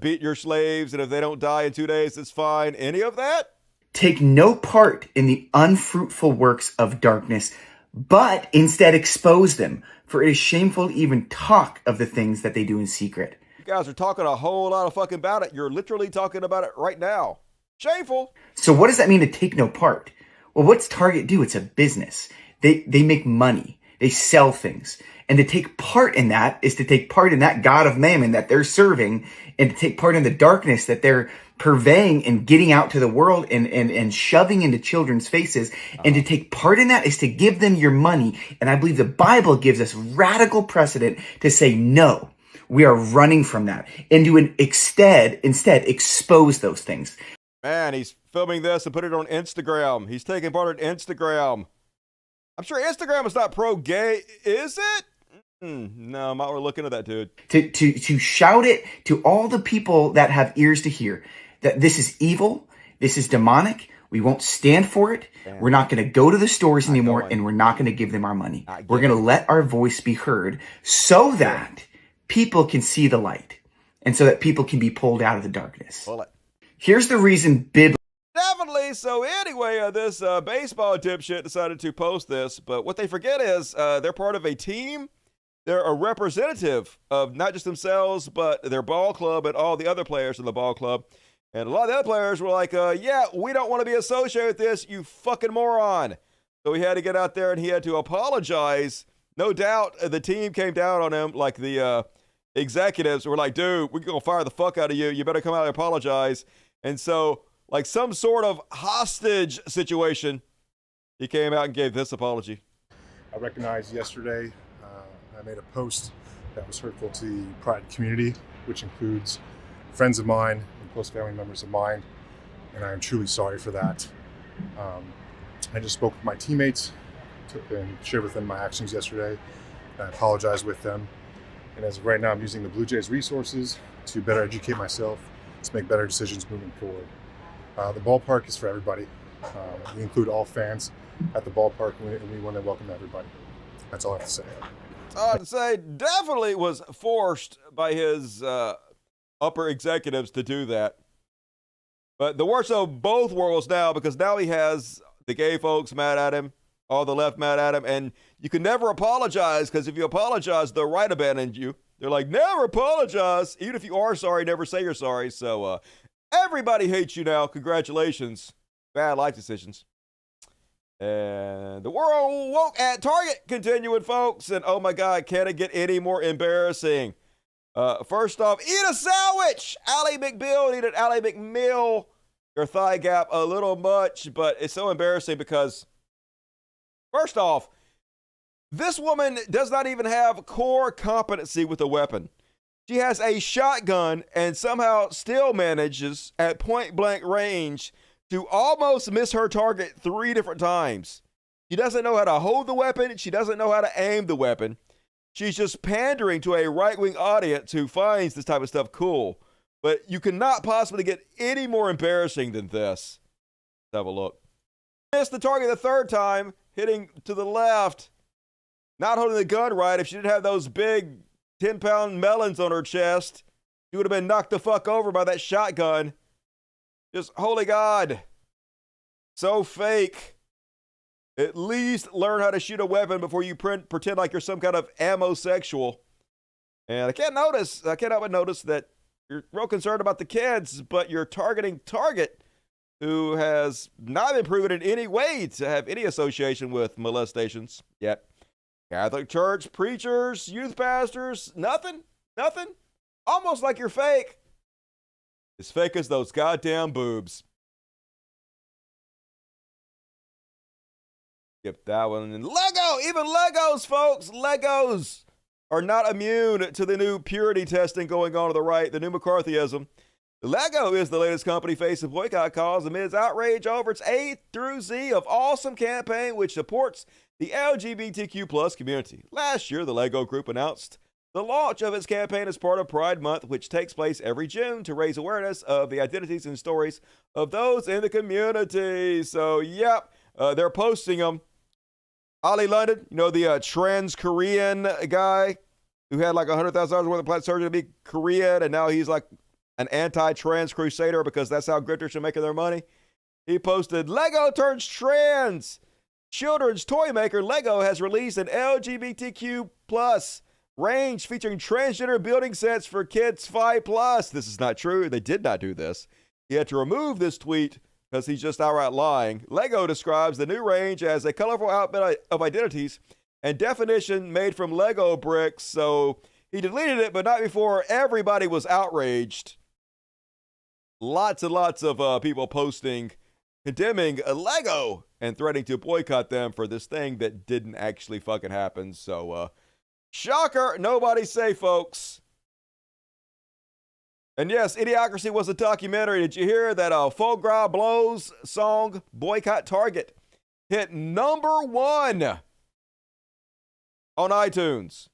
beat your slaves, and if they don't die in 2 days, it's fine. Any of that? Take no part in the unfruitful works of darkness, but instead expose them. For it is shameful to even talk of the things that they do in secret. You guys are talking a whole lot of fucking about it. You're literally talking about it right now. Shameful. So what does that mean to take no part? Well, what's Target do? It's a business. They make money. They sell things. And to take part in that is to take part in that God of Mammon that they're serving, and to take part in the darkness that they're purveying and getting out to the world and shoving into children's faces. And to take part in that is to give them your money. And I believe the Bible gives us radical precedent to say, no, we are running from that. And to instead expose those things. Man, he's filming this and put it on Instagram. He's taking part in Instagram. I'm sure Instagram is not pro-gay, is it? No, I'm not looking at that, dude. To shout it to all the people that have ears to hear that this is evil, this is demonic, we won't stand for it, we're not going to go to the stores anymore, and we're not going to give them our money. We're going to let our voice be heard so that people can see the light and so that people can be pulled out of the darkness. Here's the reason biblically. Definitely. So anyway, this baseball dipshit decided to post this, but what they forget is they're part of a team. They're a representative of not just themselves, but their ball club and all the other players in the ball club. And a lot of the other players were like, yeah, we don't want to be associated with this, you fucking moron. So he had to get out there and he had to apologize. No doubt the team came down on him, like the executives were like, dude, we're going to fire the fuck out of you. You better come out and apologize. And so, like some sort of hostage situation, he came out and gave this apology. I recognized yesterday I made a post that was hurtful to the Pride community, which includes friends of mine and close family members of mine, and I am truly sorry for that. I just spoke with my teammates and shared with them my actions yesterday. I apologized with them, and as of right now, I'm using the Blue Jays resources to better educate myself, to make better decisions moving forward. The ballpark is for everybody. We include all fans at the ballpark, and we want to welcome everybody. That's all I have to say. I'd say definitely was forced by his upper executives to do that. But the worst of both worlds now, because now he has the gay folks mad at him, all the left mad at him, and you can never apologize, because if you apologize, the right abandoned you. They're like, never apologize. Even if you are sorry, never say you're sorry. So everybody hates you now. Congratulations. Bad life decisions. And the world woke at Target continuing, folks. And oh my God, can it get any more embarrassing? First off, eat a sandwich. Ally McBeal needed Ally McMill. Your thigh gap a little much, but it's so embarrassing because, first off, this woman does not even have core competency with a weapon. She has a shotgun and somehow still manages at point blank range to almost miss her target 3 different times. She doesn't know how to hold the weapon. She doesn't know how to aim the weapon. She's just pandering to a right-wing audience who finds this type of stuff cool. But you cannot possibly get any more embarrassing than this. Let's have a look. Missed the target the 3rd time, hitting to the left. Not holding the gun right. If she didn't have those big 10-pound melons on her chest, she would have been knocked the fuck over by that shotgun. Just, holy God. So fake. At least learn how to shoot a weapon before you pretend like you're some kind of amosexual. And I can't help but notice that you're real concerned about the kids, but you're targeting Target, who has not been proven in any way to have any association with molestations yet. Catholic Church, preachers, youth pastors, nothing. Almost like you're fake. As fake as those goddamn boobs. Skip that one. And Lego, even Legos, folks, Legos are not immune to the new purity testing going on to the right, the new McCarthyism. Lego is the latest company facing boycott calls amid its outrage over its A through Z of Awesome campaign, which supports the LGBTQ plus community. Last year, the Lego Group announced the launch of its campaign as part of Pride Month, which takes place every June to raise awareness of the identities and stories of those in the community. So, yep, they're posting them. Ollie London, you know, the trans Korean guy who had like $100,000 worth of plastic surgery to be Korean, and now he's like an anti-trans crusader because that's how grifters are making their money. He posted, Lego turns trans. Children's toy maker Lego has released an LGBTQ plus range featuring transgender building sets for kids 5+. This is not true. They did not do this. He had to remove this tweet because he's just outright lying. Lego describes the new range as a colorful outfit of identities and definition made from Lego bricks. So he deleted it, but not before everybody was outraged. Lots and lots of people posting, condemning Lego and threatening to boycott them for this thing that didn't actually fucking happen. So, shocker, nobody safe, folks. And yes, Idiocracy was a documentary. Did you hear that Foie Gras Blow's song, Boycott Target, hit #1 on iTunes?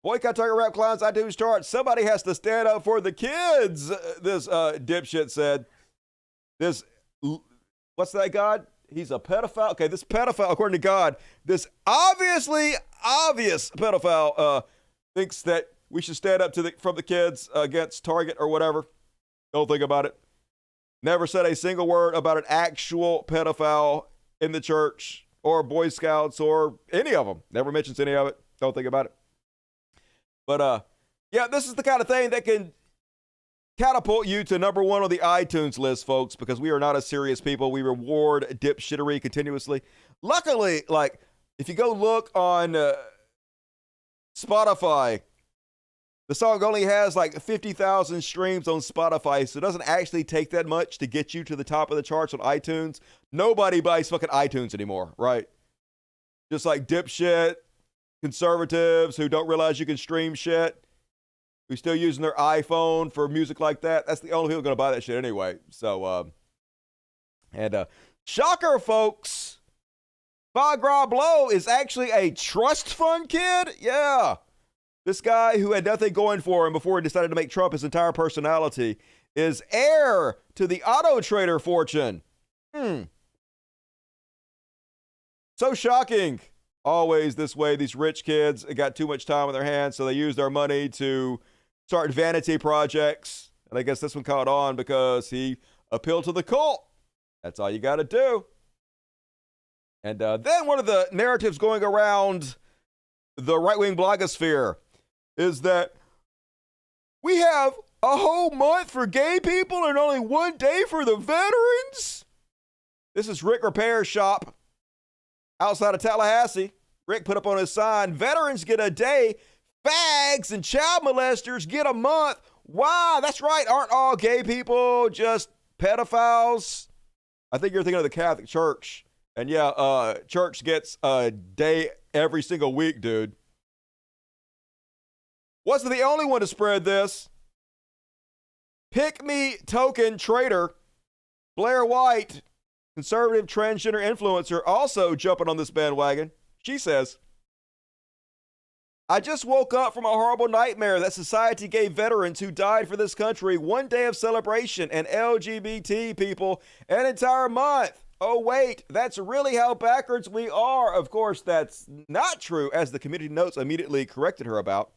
Boycott Target rap clowns iTunes chart. Somebody has to stand up for the kids, this dipshit said. This, what's that, God? He's a pedophile. Okay, this pedophile, according to God, this obviously obvious pedophile thinks that we should stand up from the kids against Target or whatever. Don't think about it. Never said a single word about an actual pedophile in the church or Boy Scouts or any of them. Never mentions any of it. Don't think about it. But yeah, this is the kind of thing that can catapult you to #1 on the iTunes list, folks, because we are not a serious people. We reward dipshittery continuously. Luckily, like, if you go look on Spotify, the song only has like 50,000 streams on Spotify, so it doesn't actually take that much to get you to the top of the charts on iTunes. Nobody buys fucking iTunes anymore, right? Just like dipshit conservatives who don't realize you can stream shit, who's still using their iPhone for music like that. That's the only people going to buy that shit anyway. So, shocker, folks. Foie Gras Blow is actually a trust fund kid. Yeah. This guy who had nothing going for him before he decided to make Trump his entire personality is heir to the auto trader fortune. So shocking. Always this way. These rich kids got too much time on their hands, so they use their money to start vanity projects. And I guess this one caught on because he appealed to the cult. That's all you got to do. And then one of the narratives going around the right-wing blogosphere is that we have a whole month for gay people and only 1 day for the veterans. This is Rick Repair Shop outside of Tallahassee. Rick put up on his sign, veterans get a day, fags and child molesters get a month. Why? That's right. Aren't all gay people just pedophiles? I think you're thinking of the Catholic Church. And yeah, church gets a day every single week, dude. Wasn't the only one to spread this. Pick me token traitor Blair White, conservative transgender influencer, also jumping on this bandwagon. She says, I just woke up from a horrible nightmare that society gave veterans who died for this country 1 day of celebration and LGBT people an entire month. Oh, wait, that's really how backwards we are. Of course, that's not true, as the community notes immediately corrected her about.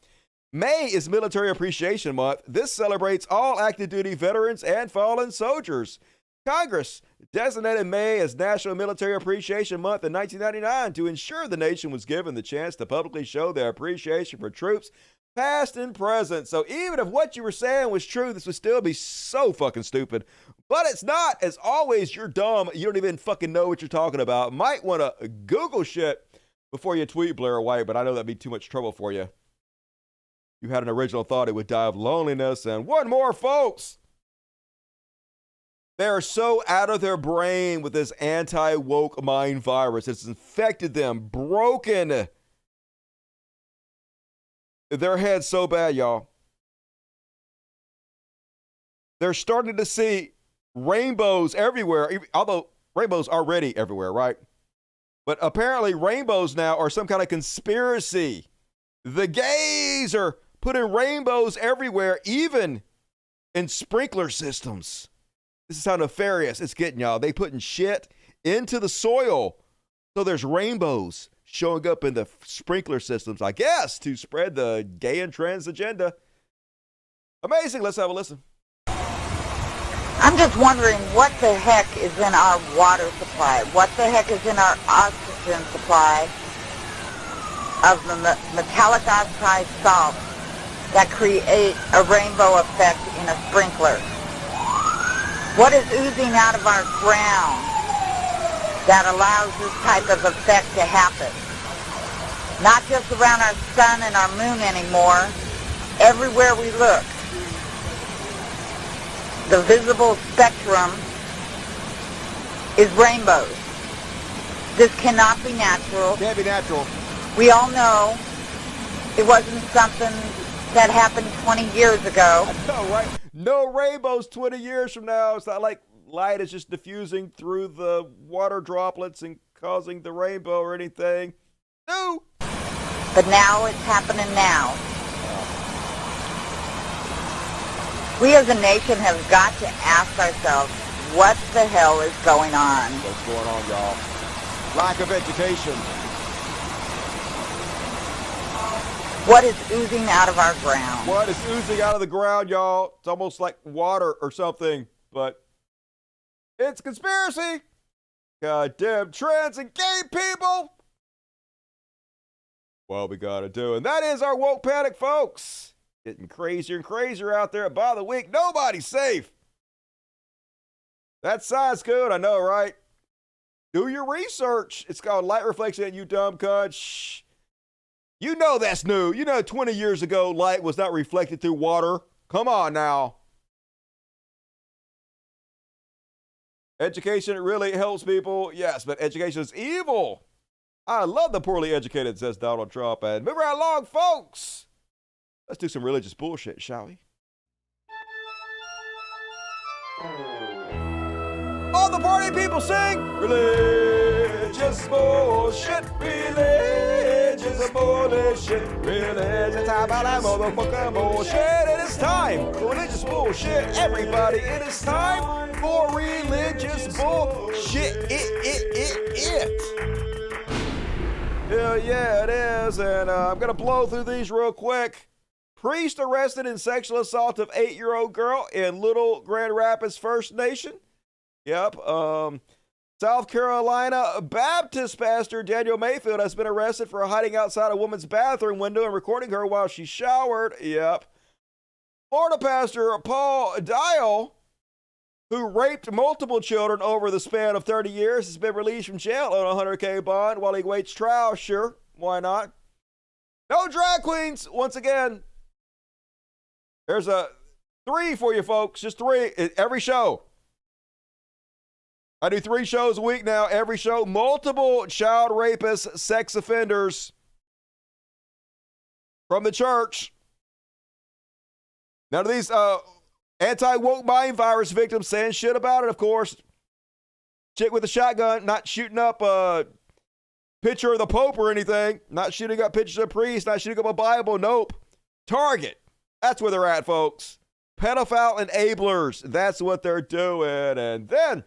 May is Military Appreciation Month. This celebrates all active duty veterans and fallen soldiers. Congress designated May as National Military Appreciation Month in 1999 to ensure the nation was given the chance to publicly show their appreciation for troops, past and present. So even if what you were saying was true, this would still be so fucking stupid. But it's not. As always, you're dumb. You don't even fucking know what you're talking about. Might want to Google shit before you tweet Blair White, but I know that'd be too much trouble for you. You had an original thought it would die of loneliness. And one more, folks. They are so out of their brain with this anti-woke mind virus. It's infected them, broken their heads so bad, y'all. They're starting to see rainbows everywhere, although rainbows are already everywhere, right? But apparently rainbows now are some kind of conspiracy. The gays are putting rainbows everywhere, even in sprinkler systems. This is how nefarious it's getting, y'all. They putting shit into the soil so there's rainbows showing up in the sprinkler systems, I guess, to spread the gay and trans agenda. Amazing. Let's have a listen. I'm just wondering what the heck is in our water supply? What the heck is in our oxygen supply of the metallic oxide salts that create a rainbow effect in a sprinkler? What is oozing out of our ground that allows this type of effect to happen? Not just around our sun and our moon anymore, everywhere we look. The visible spectrum is rainbows. This cannot be natural. Can't be natural. We all know it wasn't something that happened 20 years ago. I know, right? No rainbows 20 years from now. It's not like light is just diffusing through the water droplets and causing the rainbow or anything. No. But now it's happening now. We as a nation have got to ask ourselves, what the hell is going on? What's going on, y'all? Lack of education. What is oozing out of our ground? What is oozing out of the ground, y'all? It's almost like water or something, but it's conspiracy. Goddamn trans and gay people. What we gotta do, and that is our woke panic, folks. Getting crazier and crazier out there. By the week, nobody's safe. That sounds good, I know, right? Do your research. It's called light reflection, you dumb cunt. Shh. You know that's new. You know 20 years ago, light was not reflected through water. Come on now. Education really helps people. Yes, but education is evil. I love the poorly educated, says Donald Trump. And move right along, folks. Let's do some religious bullshit, shall we? All the party people sing religious bullshit, religious bullshit, religious time about that motherfucking bullshit. It is time for religious bullshit, everybody. It is time for religious bullshit. Hell yeah, it is. And I'm going to blow through these real quick. Priest arrested in sexual assault of 8-year-old girl in Little Grand Rapids First Nation. Yep. South Carolina Baptist pastor Daniel Mayfield has been arrested for hiding outside a woman's bathroom window and recording her while she showered. Yep. Florida pastor Paul Dial, who raped multiple children over the span of 30 years, has been released from jail on a $100K bond while he waits trial. Sure, why not? No drag queens, once again. There's a 3 for you folks, just 3 every show. I do 3 shows a week now, every show. Multiple child rapists, sex offenders from the church. None of these anti-woke mind virus victims saying shit about it, of course. Chick with a shotgun, not shooting up a picture of the Pope or anything. Not shooting up pictures of priests, not shooting up a Bible. Nope. Target. That's where they're at, folks. Pedophile enablers. That's what they're doing. And then,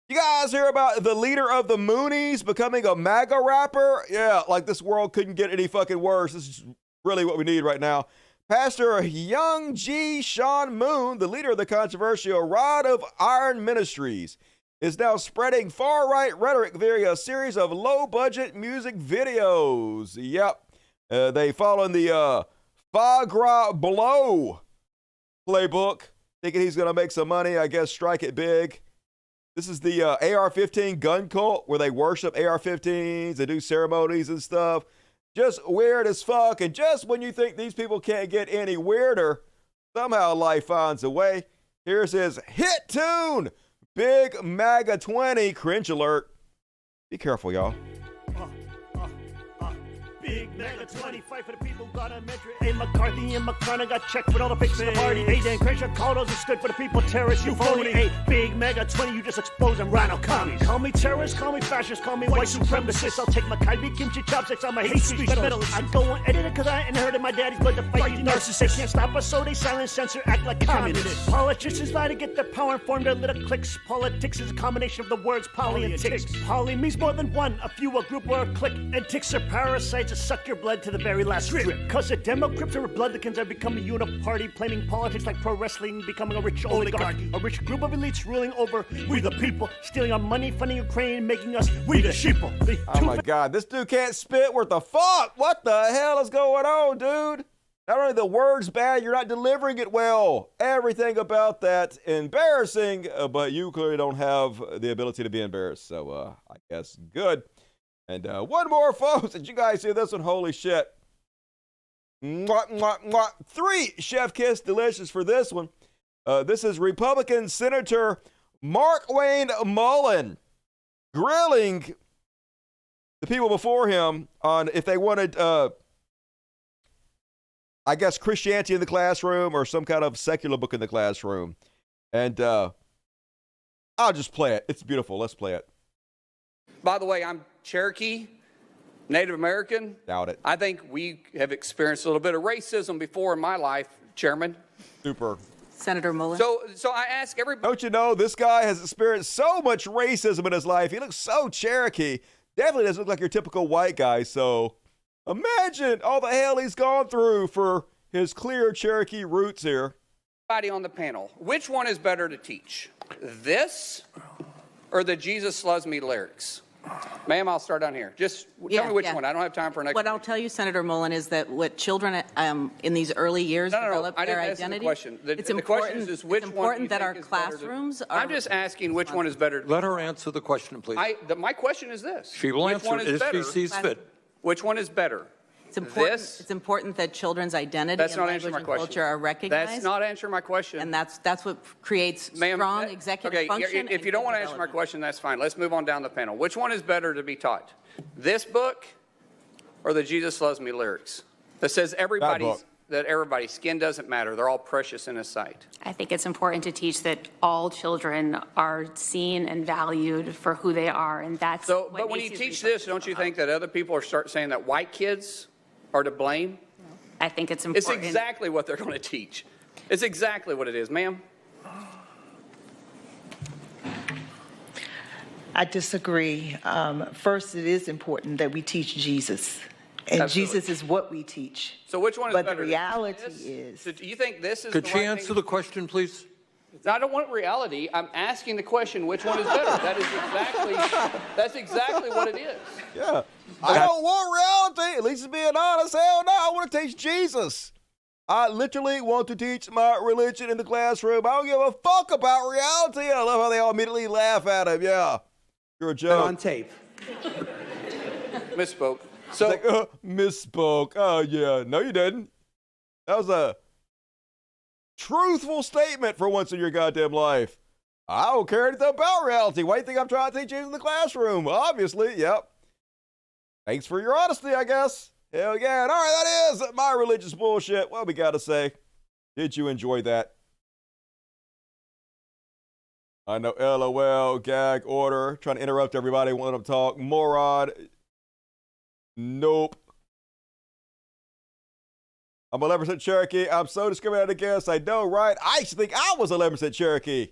you guys hear about the leader of the Moonies becoming a MAGA rapper? Yeah, like this world couldn't get any fucking worse. This is really what we need right now. Pastor Young G. Sean Moon, the leader of the controversial Rod of Iron Ministries, is now spreading far-right rhetoric via a series of low-budget music videos. Yep. They follow in the Fagra Blow playbook, thinking he's going to make some money, I guess strike it big. This is the AR-15 gun cult where they worship AR-15s, they do ceremonies and stuff. Just weird as fuck. And just when you think these people can't get any weirder, somehow life finds a way. Here's his hit tune, Big MAGA 20, cringe alert. Be careful, y'all. Big MAGA 20, fight for the people, gotta measure it. Hey, McCarthy and McConnell got checked with all the fakes in the party. Hey, Dan Crenshaw called those who stood for the people, terrorists, you phony. Hey, Big MAGA 20, you just exposed them rhino commies. Call me terrorist, call me fascist, call me white supremacist. I'll take my Kyrie kimchi chopsticks on my hate speech medalist. I go unedited because I inherited my daddy's blood to fight these narcissists. They can't stop us, so they silence, censor, act like communists. Politicians lie to get their power and form their little cliques. Politics is a combination of the words poly and ticks. Poly means more than one, a few, a group, or a clique. And ticks are parasites that suck your blood to the very last drip. Cause the Democrats are Republicans are becoming a uniparty, playing politics like pro wrestling, becoming a rich oligarchy. A rich group of elites ruling over we the people, stealing our money, funding Ukraine, making us we the sheeple. Oh my God, this dude can't spit worth the fuck. What the hell is going on, dude? Not only the words bad, you're not delivering it well. Everything about that embarrassing, but you clearly don't have the ability to be embarrassed. So I guess good. And one more, folks. Did you guys see this one? Holy shit. Mwah, mwah, mwah. 3 chef kiss delicious for this one. This is Republican Senator Markwayne Mullin grilling the people before him on if they wanted, I guess, Christianity in the classroom or some kind of secular book in the classroom. And I'll just play it. It's beautiful. Let's play it. By the way, I'm Cherokee, Native American. Doubt it. I think we have experienced a little bit of racism before in my life, Chairman. Super. Senator Mullin. So I ask everybody. Don't you know, this guy has experienced so much racism in his life. He looks so Cherokee. Definitely doesn't look like your typical white guy. So imagine all the hell he's gone through for his clear Cherokee roots here. Everybody on the panel, which one is better to teach? This or the Jesus Loves Me lyrics? Ma'am, I'll start down here. Just tell me which one. I don't have time for an explanation. What I'll tell you, Senator Mullin, is that what children in these early years develop their identity. It's important that our classrooms are. I'm just asking which one is better. Let her answer the question, please. My question is this. She will answer it if she sees fit. Which one is better? It's important that children's identity and language and culture are recognized. That's not answering my question. And that's what creates strong executive function. If you don't want to answer my question, that's fine. Let's move on down the panel. Which one is better to be taught? This book or the Jesus Loves Me lyrics? That says everybody's skin doesn't matter. They're all precious in His sight. I think it's important to teach that all children are seen and valued for who they are, and that's. So, but when you teach this, don't you think that other people are start saying that white kids are to blame? I think it's important. It's exactly what they're going to teach. It's exactly what it is, ma'am. I disagree. First, it is important that we teach Jesus. And Absolutely. Jesus is what we teach. So which one is better? But the reality is. So do you think this is Could the she right answer the question, please? I don't want reality. I'm asking the question, which one is better? That's exactly what it is. Yeah. I don't want reality. At least it's being honest. Hell no. I want to teach Jesus. I literally want to teach my religion in the classroom. I don't give a fuck about reality. I love how they all immediately laugh at him. Yeah. You're a joke. On tape. Misspoke. So like, misspoke. Oh yeah. No, you didn't. That was a truthful statement for once in your goddamn life. I don't care anything about reality. Why do you think I'm trying to teach you in the classroom? Obviously, yep. Thanks for your honesty, I guess. Hell yeah. And all right, that is my religious bullshit. What we got to say? Did you enjoy that? I know, LOL, gag order, trying to interrupt everybody, want them to talk. Moron. Nope. I'm 11% Cherokee. I'm so discriminated against. I know, right? I used to think I was 11% Cherokee.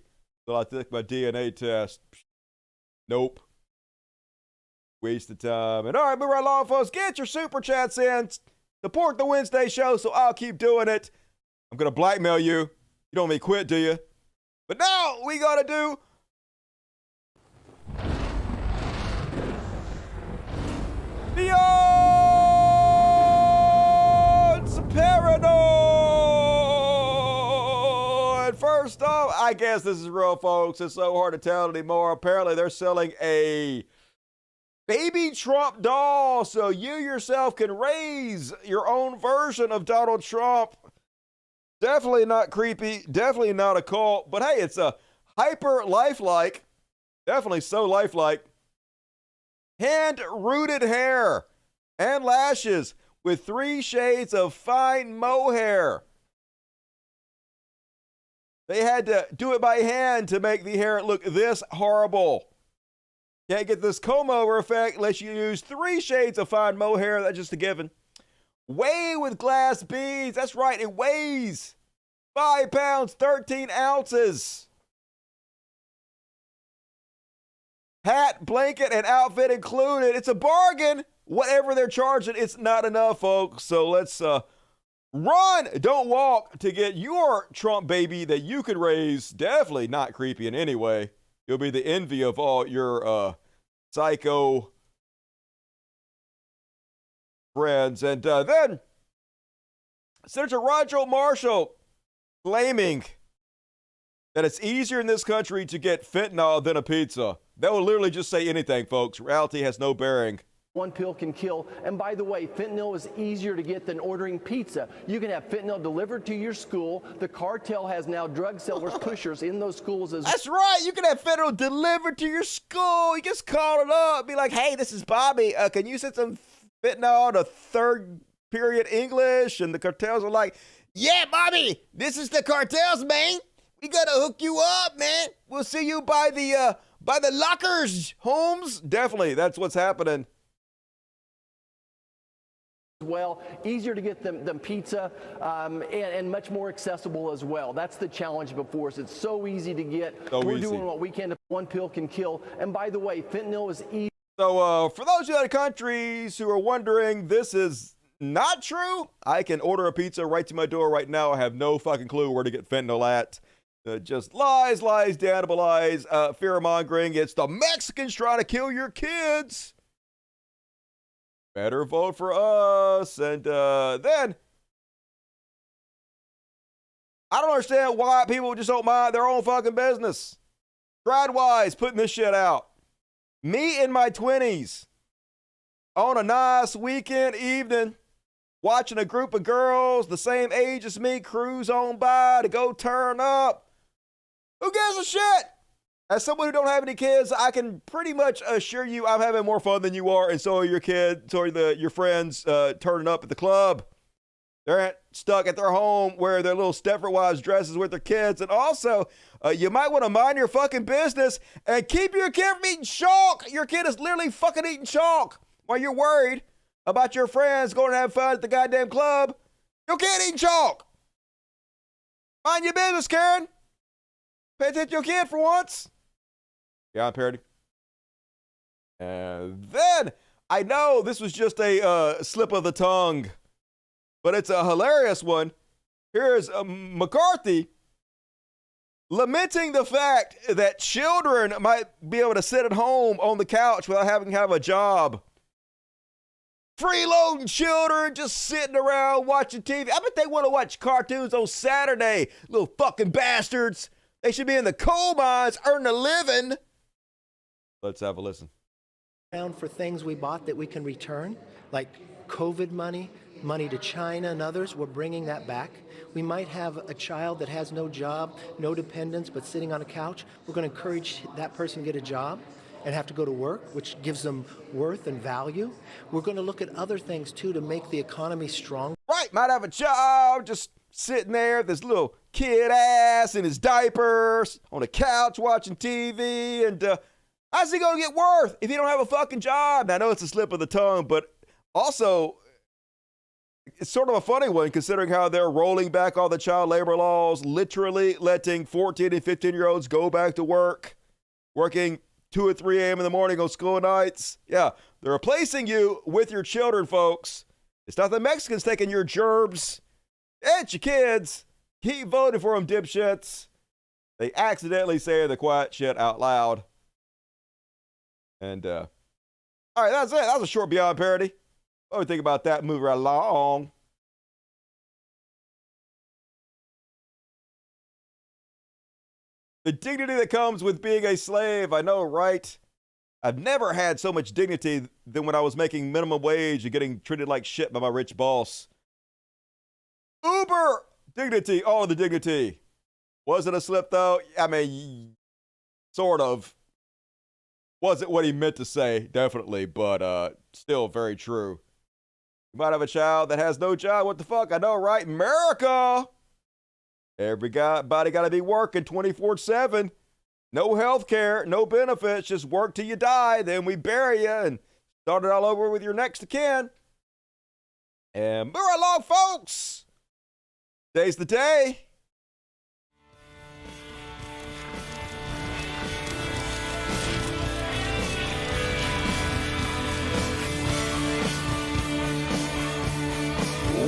So I took my DNA test. Nope. Waste of time. And all right, move right along, folks. Get your super chats in. Support the Wednesday show, so I'll keep doing it. I'm going to blackmail you. You don't want me to quit, do you? But now we got to do Beyond Paranoid. First off, I guess this is real, folks. It's so hard to tell anymore. Apparently, they're selling a baby Trump doll so you yourself can raise your own version of Donald Trump. Definitely not creepy. Definitely not a cult. But hey, it's a hyper lifelike. Definitely so lifelike. Hand-rooted hair and lashes with 3 shades of fine mohair. They had to do it by hand to make the hair look this horrible. Can't get this comb-over effect unless you use 3 shades of fine mohair. That's just a given. Weigh with glass beads. That's right, it weighs 5 pounds, 13 ounces. Hat, blanket, and outfit included. It's a bargain. Whatever they're charging, it's not enough, folks. So let's run, don't walk, to get your Trump baby that you can raise. Definitely not creepy in any way. You'll be the envy of all your psycho friends. And then Senator Roger Marshall claiming that it's easier in this country to get fentanyl than a pizza. That will literally just say anything, folks. Reality has no bearing. One pill can kill. And by the way, fentanyl is easier to get than ordering pizza. You can have fentanyl delivered to your school. The cartel has now drug sellers, pushers in those schools as well. That's right. You can have fentanyl delivered to your school. You just call it up. Be like, hey, this is Bobby. Can you send some fentanyl to third period English? And the cartels are like, yeah, Bobby, this is the cartels, man. We got to hook you up, man. We'll see you by the lockers, Holmes. Definitely. That's what's happening. Well, easier to get them pizza and much more accessible as well. That's the challenge before us. It's so easy to get. We're doing what we can. One pill can kill. And by the way, fentanyl is easy. So for those of you other countries who are wondering, this is not true. I can order a pizza right to my door right now. I have no fucking clue where to get fentanyl at. Just lies, damnable lies, fear-mongering. It's the Mexicans trying to kill your kids. Better vote for us. And then, I don't understand why people just don't mind their own fucking business. Tradwise putting this shit out. Me in my 20s, on a nice weekend evening, watching a group of girls the same age as me cruise on by to go turn up. Who gives a shit? As someone who don't have any kids, I can pretty much assure you I'm having more fun than you are, and so are your kids, or your friends turning up at the club. They're stuck at their home wearing their little Stepford Wives dresses with their kids. And also, you might want to mind your fucking business and keep your kid from eating chalk. Your kid is literally fucking eating chalk while you're worried about your friends going to have fun at the goddamn club. Your kid eating chalk. Mind your business, Karen. Pay attention to your kid for once. Yeah, I'm Parody. And then, I know this was just a slip of the tongue, but it's a hilarious one. Here's McCarthy lamenting the fact that children might be able to sit at home on the couch without having to have a job. Freeloading children just sitting around watching TV. I bet they want to watch cartoons on Saturday, little fucking bastards. They should be in the coal mines earning a living. Let's have a listen. For things we bought that we can return, like COVID money, money to China and others, we're bringing that back. We might have a child that has no job, no dependents, but sitting on a couch. We're going to encourage that person to get a job and have to go to work, which gives them worth and value. We're going to look at other things, too, to make the economy strong. Right, might have a child just sitting there, this little kid ass in his diapers on a couch watching TV, and how's he going to get worth if he don't have a fucking job? Now, I know it's a slip of the tongue, but also it's sort of a funny one considering how they're rolling back all the child labor laws, literally letting 14 and 15-year-olds go back to work, working 2 or 3 a.m. in the morning on school nights. Yeah, they're replacing you with your children, folks. It's not the Mexicans taking your gerbs. It's your kids. Keep voting for them, dipshits. They accidentally say the quiet shit out loud. And, all right, that's it. That was a short Beyond Parody. What do you think about that? Move right along. The dignity that comes with being a slave. I know, right? I've never had so much dignity than when I was making minimum wage and getting treated like shit by my rich boss. Uber Dignity, all of the dignity. Was it a slip, though? I mean, sort of. Wasn't what he meant to say, definitely, but still very true. You might have a child that has no job. What the fuck? I know, right? America! Everybody got to be working 24/7. No health care, no benefits. Just work till you die. Then we bury you and start it all over with your next of kin. And move along, folks. Today's the day.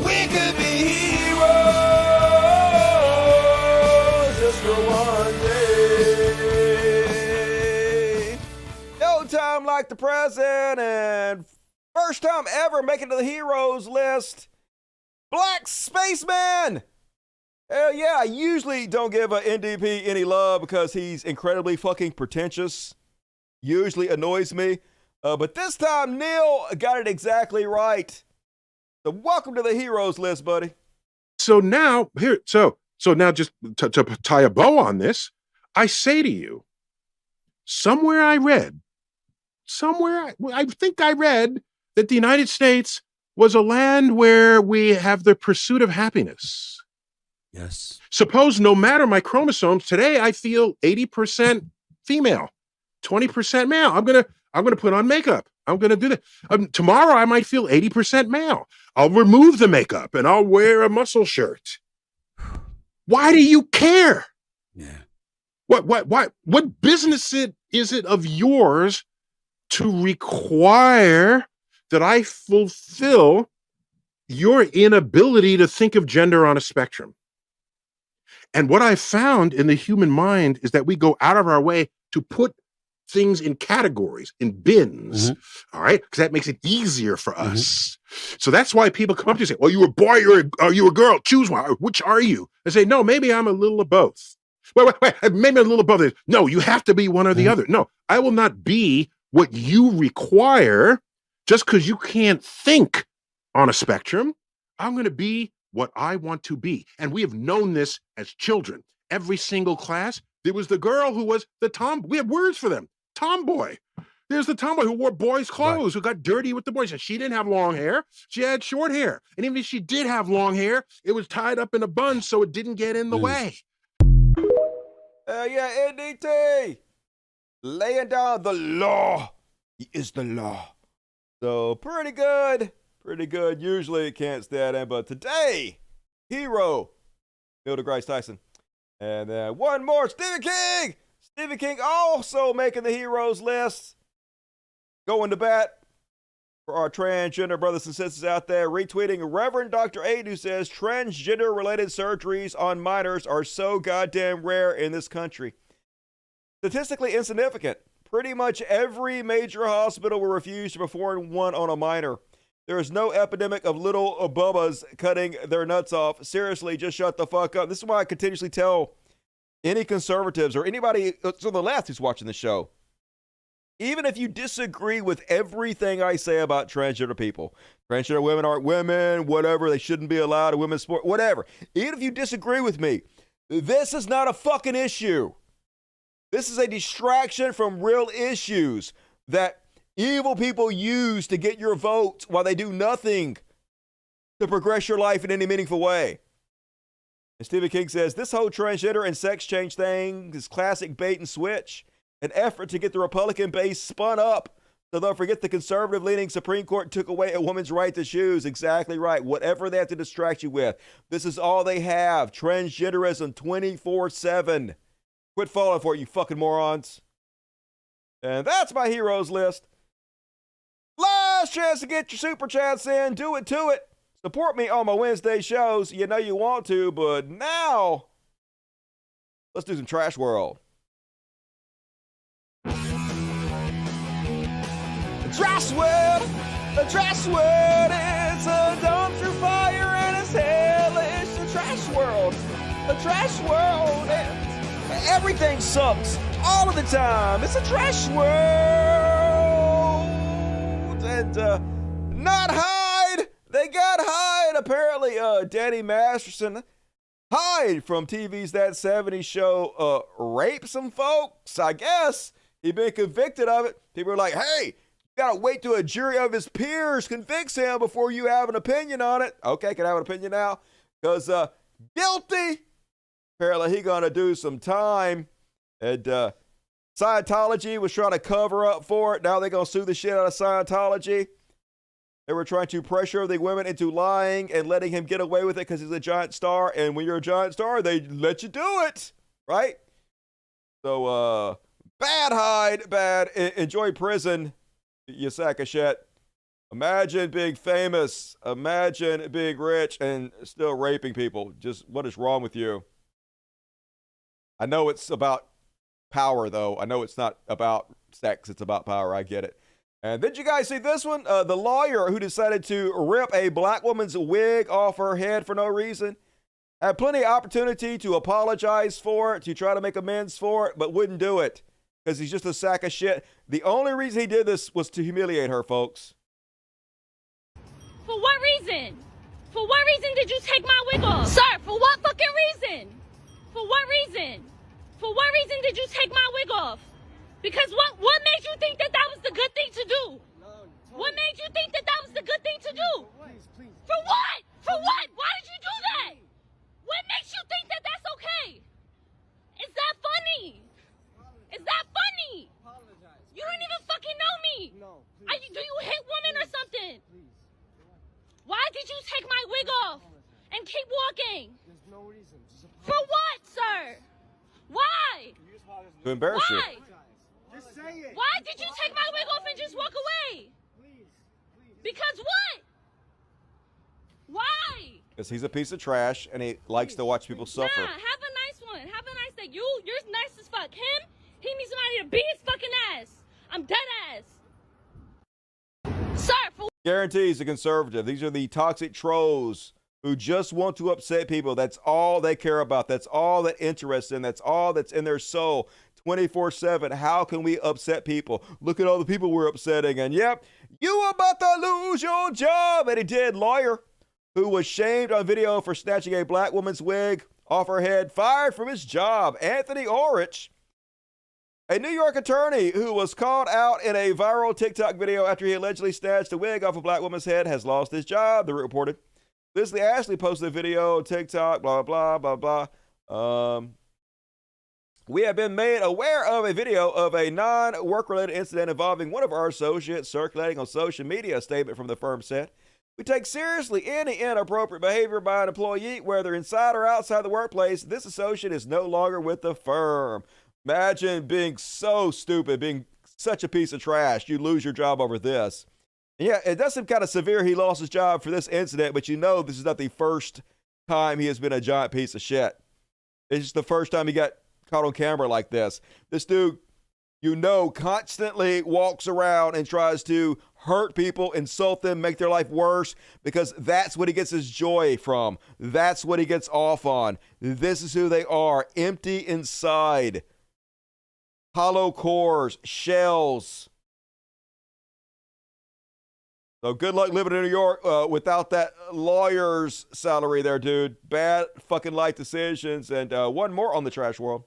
We could be heroes just for one day. No time like the present, and first time ever making to the heroes list, Black Spaceman. Hell yeah, I usually don't give a NDP any love because he's incredibly fucking pretentious. Usually annoys me. But this time, Neil got it exactly right. So welcome to the heroes list, buddy. So now, so now just to tie a bow on this, I say to you, somewhere I think I read that the United States was a land where we have the pursuit of happiness. Yes. Suppose no matter my chromosomes, today I feel 80% female, 20% male. I'm gonna put on makeup. I'm gonna do that. Tomorrow I might feel 80% male. I'll remove the makeup and I'll wear a muscle shirt. Why do you care? Yeah. What business is it of yours to require that I fulfill your inability to think of gender on a spectrum? And what I found in the human mind is that we go out of our way to put things in categories, in bins, all right? Because that makes it easier for us. So that's why people come up to you and say, well, you a boy, are you a girl? Choose one. Which are you? I say, no, maybe I'm a little of both. Wait, maybe a little of both. No, you have to be one or the other. No, I will not be what you require just because you can't think on a spectrum. I'm going to be what I want to be. And we have known this as children. Every single class, there was the girl who was the tomboy. We have words for them. Tomboy. There's the tomboy who wore boys' clothes, who got dirty with the boys. And she didn't have long hair. She had short hair. And even if she did have long hair, it was tied up in a bun so it didn't get in the way. Yeah, NDT. Laying down the law. He is the law. So pretty good. Pretty good. Usually it can't stand in, but today, hero, Neil deGrasse Tyson. And then one more, Stephen King. Stephen King also making the heroes list. Going to bat for our transgender brothers and sisters out there. Retweeting Reverend Dr. Aid, who says transgender-related surgeries on minors are so goddamn rare in this country. Statistically insignificant. Pretty much every major hospital will refuse to perform one on a minor. There is no epidemic of little bubbas cutting their nuts off. Seriously, just shut the fuck up. This is why I continuously tell any conservatives or anybody on the left who's watching the show, even if you disagree with everything I say about transgender people, transgender women aren't women, whatever, they shouldn't be allowed in women's sport, whatever. Even if you disagree with me, this is not a fucking issue. This is a distraction from real issues that evil people use to get your vote while they do nothing to progress your life in any meaningful way. And Stephen King says, this whole transgender and sex change thing is classic bait and switch, an effort to get the Republican base spun up so they'll forget the conservative-leaning Supreme Court took away a woman's right to choose. Exactly right. Whatever they have to distract you with. This is all they have. Transgenderism 24/7. Quit falling for it, you fucking morons. And that's my heroes list. Last chance to get your super chats in. Do it to it. Support me on my Wednesday shows. You know you want to, but now let's do some Trash World. Trash World! The Trash World! It's a dumpster fire and it's hellish. The Trash World! The Trash World! Everything sucks all of the time. It's a Trash World! And not Hyde! They got Hyde! Apparently, Danny Masterson Hyde from TV's That 70s Show raped some folks, I guess. He'd been convicted of it. People are like, hey, you gotta wait till a jury of his peers convicts him before you have an opinion on it. Okay, can I have an opinion now? Because guilty. Apparently he gonna do some time. And Scientology was trying to cover up for it. Now they're gonna sue the shit out of Scientology. They were trying to pressure the women into lying and letting him get away with it because he's a giant star. And when you're a giant star, they let you do it, right? So, bad Hyde, bad. Enjoy prison, you sack of shit. Imagine being famous. Imagine being rich and still raping people. Just what is wrong with you? I know it's about power, though. I know it's not about sex. It's about power. I get it. And did you guys see this one? The lawyer who decided to rip a black woman's wig off her head for no reason had plenty of opportunity to apologize for it, to try to make amends for it, but wouldn't do it because he's just a sack of shit. The only reason he did this was to humiliate her, folks. For what reason? For what reason did you take my wig off? Sir, for what fucking reason? For what reason? For what reason did you take my wig off? Because what made you think that was the good thing to do? What made you think that was the good thing to do? Please. For what? For what? Why did you do that? What makes you think that that's okay? Is that funny? Is that funny? You don't even fucking know me. No. Do you hit women or something? Why did you take my wig off and keep walking? There's no reason. For what, sir? Why? To embarrass you. Just say it. Why did you take my wig off and just walk away? Please. Because what? Why? Because he's a piece of trash and he likes to watch people suffer. Nah, have a nice one. Have a nice day. You're nice as fuck. Him, he needs somebody to beat his fucking ass. I'm dead ass. Sir, for Guarantees a conservative. These are the toxic trolls who just want to upset people. That's all they care about. That's all that interests them. That's all that's in their soul. 24/7. How can we upset people? Look at all the people we're upsetting. And yep, you about to lose your job. And he did. Lawyer who was shamed on video for snatching a black woman's wig off her head, fired from his job. Anthony Orich, a New York attorney who was called out in a viral TikTok video after he allegedly snatched a wig off a black woman's head, has lost his job, the reported. Leslie Ashley posted a video on TikTok, blah, blah, blah, blah. We have been made aware of a video of a non-work-related incident involving one of our associates circulating on social media, a statement from the firm said. We take seriously any inappropriate behavior by an employee, whether inside or outside the workplace. This associate is no longer with the firm. Imagine being so stupid, being such a piece of trash. You lose your job over this. Yeah, it does seem kind of severe he lost his job for this incident, but you know this is not the first time he has been a giant piece of shit. It's just the first time he got caught on camera like this. This dude, you know, constantly walks around and tries to hurt people, insult them, make their life worse, because that's what he gets his joy from. That's what he gets off on. This is who they are, empty inside. Hollow cores, shells. So good luck living in New York without that lawyer's salary there, dude. Bad fucking life decisions. And one more on the trash world.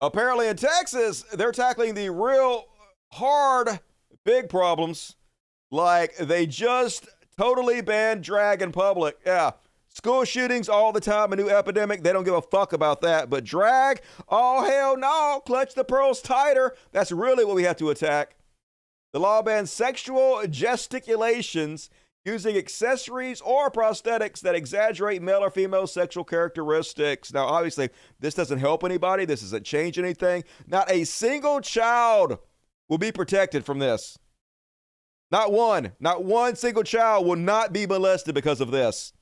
Apparently in Texas, they're tackling the real hard, big problems. Like they just totally banned drag in public. Yeah. School shootings all the time, a new epidemic. They don't give a fuck about that. But drag, oh hell no. Clutch the pearls tighter. That's really what we have to attack. The law bans sexual gesticulations using accessories or prosthetics that exaggerate male or female sexual characteristics. Now, obviously, this doesn't help anybody. This doesn't change anything. Not a single child will be protected from this. Not one. Not one single child will not be molested because of this.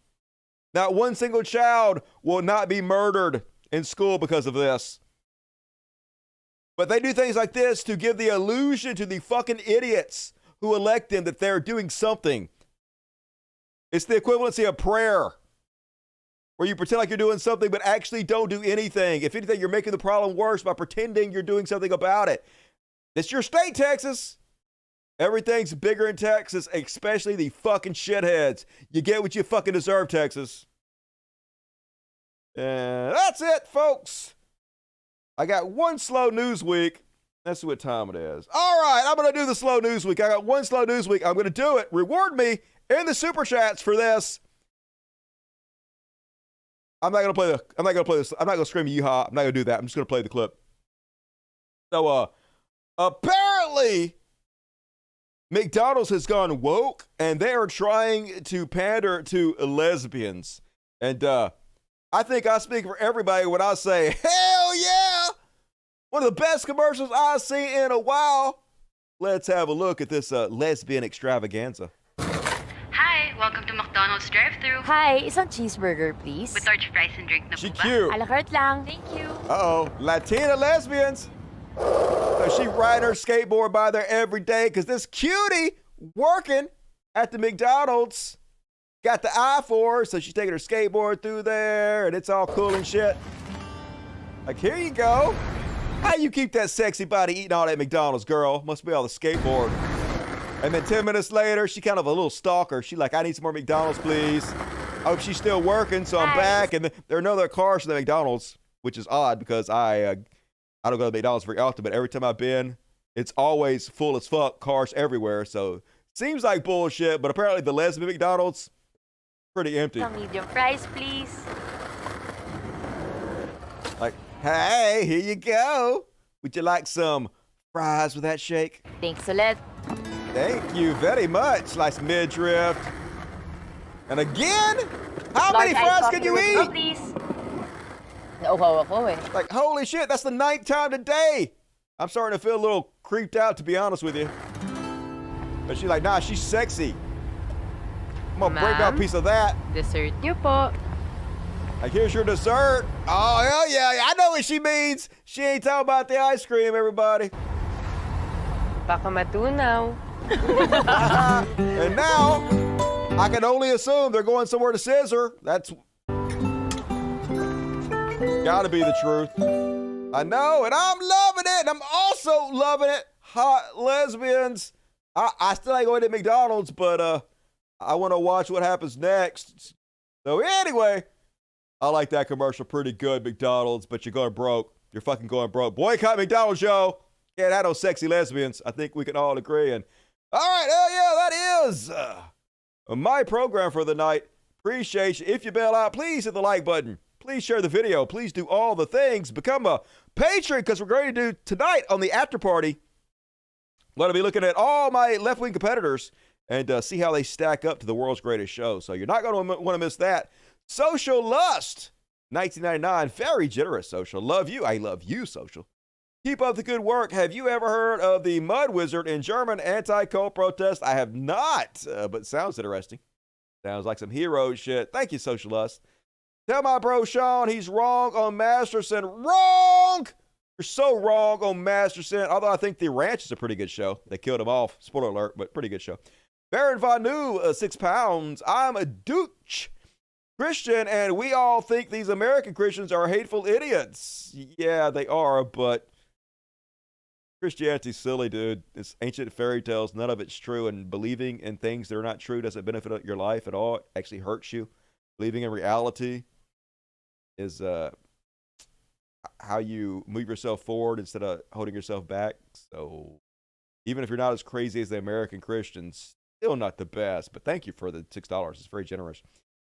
Not one single child will not be murdered in school because of this. But they do things like this to give the illusion to the fucking idiots who elect them that they're doing something. It's the equivalency of prayer, where you pretend like you're doing something but actually don't do anything. If anything, you're making the problem worse by pretending you're doing something about it. It's your state, Texas. Everything's bigger in Texas, especially the fucking shitheads. You get what you fucking deserve, Texas. And that's it, folks. I got one slow news week. Let's see what time it is. All right, I'm going to do the slow news week. I got one slow news week. I'm going to do it. Reward me in the super chats for this. I'm not going to play this. I'm not going to scream yeehaw. I'm not going to do that. I'm just going to play the clip. So, apparently, McDonald's has gone woke, and they are trying to pander to lesbians. And I think I speak for everybody when I say, hell yeah! One of the best commercials I've seen in a while. Let's have a look at this lesbian extravaganza. Hi, welcome to McDonald's drive-thru. Hi, isang cheeseburger, please. With large fries and drink na She po ba? cute. A la carte lang. Thank you. Uh-oh, Latina lesbians. So she riding her skateboard by there every day because this cutie working at the McDonald's got the eye for her, so she's taking her skateboard through there, and it's all cool and shit. Like, here you go. How you keep that sexy body eating all that McDonald's, girl? Must be all the skateboard. And then 10 minutes later, she kind of a little stalker. She like, I need some more McDonald's, please. I hope she's still working, so I'm back. And there are no other cars from the McDonald's, which is odd because I don't go to McDonald's very often, but every time I've been, it's always full as fuck, cars everywhere. So seems like bullshit, but apparently the lesbian McDonald's, pretty empty. Some medium fries, please. Like, hey, here you go. Would you like some fries with that shake? Thanks ulit. Thank you very much, slice midriff. And again, how Large many iced fries coffee can you with eat? milk, please. Nauuhaw ako eh. Like, holy shit, that's the 9th time today. I'm starting to feel a little creeped out, to be honest with you. But she's like, nah, she's sexy. I'm gonna break out a piece of that. Dessert niyo po. Like, here's your dessert. Oh, hell yeah, I know what she means. She ain't talking about the ice cream, everybody. Baka matunaw. And now, I can only assume they're going somewhere to scissor. That's gotta be the truth. I know, and I'm loving it. And I'm also loving it. Hot lesbians. I still ain't going to McDonald's, but I want to watch what happens next. So anyway, I like that commercial pretty good, McDonald's, but you're going broke. You're fucking going broke. Boycott McDonald's, yo. Can't have no sexy lesbians. I think we can all agree. And all right, hell yeah, that is my program for the night. Appreciate you. If you bail out, please hit the like button. Please share the video. Please do all the things. Become a patron because we're going to do tonight on the after party. I'm going to be looking at all my left-wing competitors and see how they stack up to the world's greatest show. So you're not going to want to miss that. Social Lust, 1999. Very generous, Social. Love you. I love you, Social. Keep up the good work. Have you ever heard of the Mud Wizard in German anti-cult protest? I have not, but sounds interesting. Sounds like some hero shit. Thank you, Social Lust. Tell my bro Sean he's wrong on Masterson. Wrong! You're so wrong on Masterson. Although I think The Ranch is a pretty good show. They killed him off. Spoiler alert, but pretty good show. Baron Von New, 6 pounds. I'm a douche Christian, and we all think these American Christians are hateful idiots. Yeah, they are, but Christianity's silly, dude. It's ancient fairy tales. None of it's true, and believing in things that are not true doesn't benefit your life at all. It actually hurts you. Believing in reality is how you move yourself forward instead of holding yourself back. So even if you're not as crazy as the American Christians, still not the best. But thank you for the $6. It's very generous.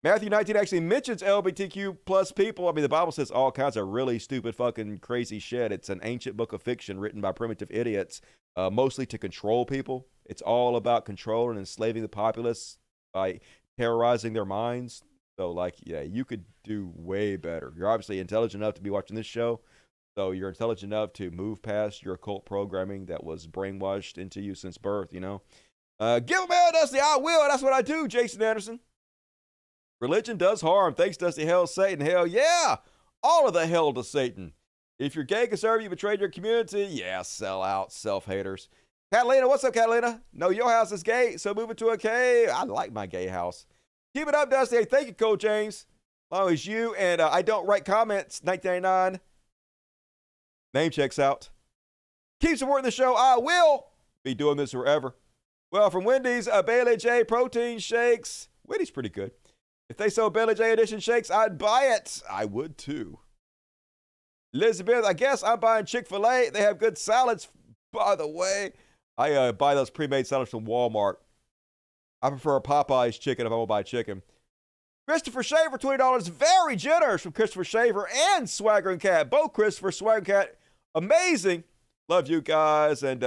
Matthew 19 actually mentions LGBTQ plus people. I mean, the Bible says all kinds of really stupid, fucking crazy shit. It's an ancient book of fiction written by primitive idiots, mostly to control people. It's all about controlling and enslaving the populace by terrorizing their minds. So, like, yeah, you could do way better. You're obviously intelligent enough to be watching this show. So you're intelligent enough to move past your occult programming that was brainwashed into you since birth, you know. Give them hell, Dusty. I will. That's what I do, Jason Anderson. Religion does harm. Thanks, Dusty. Hell, Satan. Hell, yeah. All of the hell to Satan. If you're gay, conservative, you betrayed your community. Yeah, sell out, self-haters. Catalina, what's up, Catalina? No, your house is gay, so move it to a cave. I like my gay house. Keep it up, Dusty. Hey, thank you, Cole James. As long as you and I don't write comments, 1999. Name checks out. Keep supporting the show. I will be doing this forever. Well, from Wendy's, Bailey J protein shakes. Wendy's pretty good. If they sold Bailey J edition shakes, I'd buy it. I would too. Elizabeth, I guess I'm buying Chick-Fil-A. They have good salads, by the way. I buy those pre-made salads from Walmart. I prefer a Popeye's chicken if I want to buy chicken. Christopher Shaver, $20. Very generous from Christopher Shaver and Swagger and Cat. Both Christopher, Swagger and Cat, amazing. Love you guys. And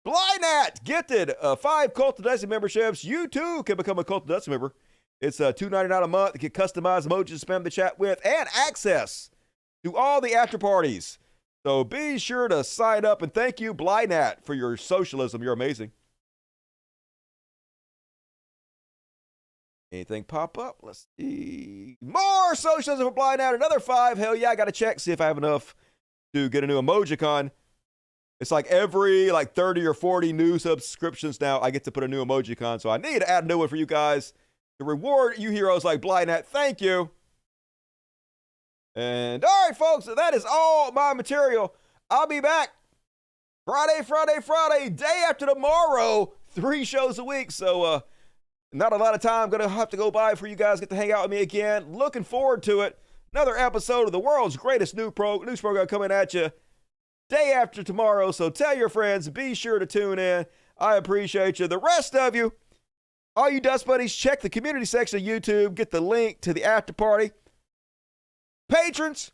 Blynat, gifted 5 Cult of Destiny memberships. You too can become a Cult of Destiny member. It's $2.99 a month to get customized emojis to spam the chat with and access to all the after parties. So be sure to sign up, and thank you, Blynat, for your socialism. You're amazing. Anything pop up? Let's see. More socialism for Blynat. Another 5. Hell yeah, I got to check, see if I have enough to get a new emojicon. It's like every 30 or 40 new subscriptions now, I get to put a new emojicon. So I need to add a new one for you guys to reward you heroes like Blynat. Thank you. And all right, folks, that is all my material. I'll be back Friday, day after tomorrow. 3 shows a week. So not a lot of time going to have to go by for you guys to get to hang out with me again. Looking forward to it. Another episode of the world's greatest news program coming at you day after tomorrow. So tell your friends, be sure to tune in. I appreciate you. The rest of you, all you Dust Buddies, check the community section of YouTube. Get the link to the after party. Patrons,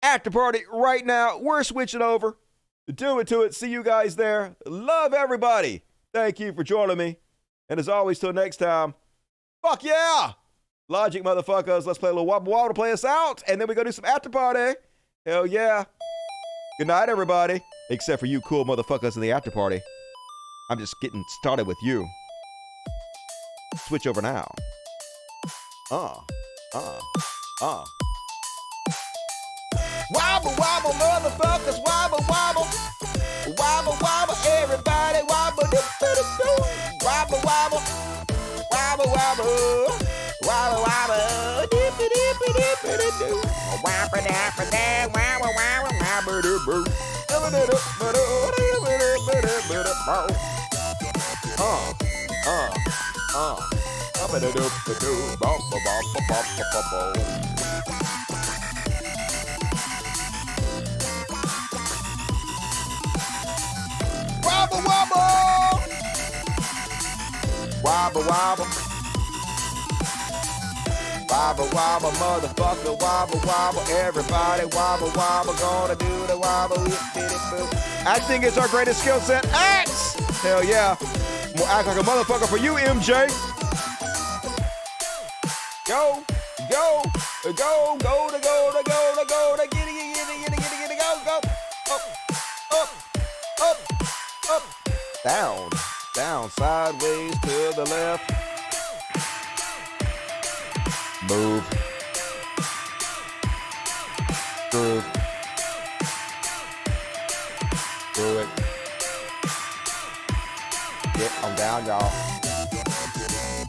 after party right now. We're switching over. Do it to it. See you guys there. Love everybody. Thank you for joining me. And as always, till next time, fuck yeah. Logic, motherfuckers. Let's play a little wobble wobble to play us out. And then we go do some after party. Hell yeah. Good night, everybody. Except for you cool motherfuckers in the after party. I'm just getting started with you. Switch over now. Wobble, wobble, motherfuckers, wobble, wobble. Wobble, wobble, everybody, wobble, doo-doo-doo-doo. Wobble, wobble, wobble, wobble. Wobble, wobble, doo-doo-doo-doo-doo-doo. Wobble, dapper, dab, wobble, wobble, wobble, doo-doo. Wobble, wobble. Wobble, wobble. Wobble, wobble, motherfucker, wobble, wobble. Everybody wobble, wobble. Gonna do the wobble. Acting is our greatest skill set. Acts! Hell yeah. We'll act like a motherfucker for you, MJ. Go, go, go, go, go, to go, to go, to go, to get it, go, go. Up, up, up, up. Down, down, sideways to the left. Move. Groove. Do it. Get on down, y'all.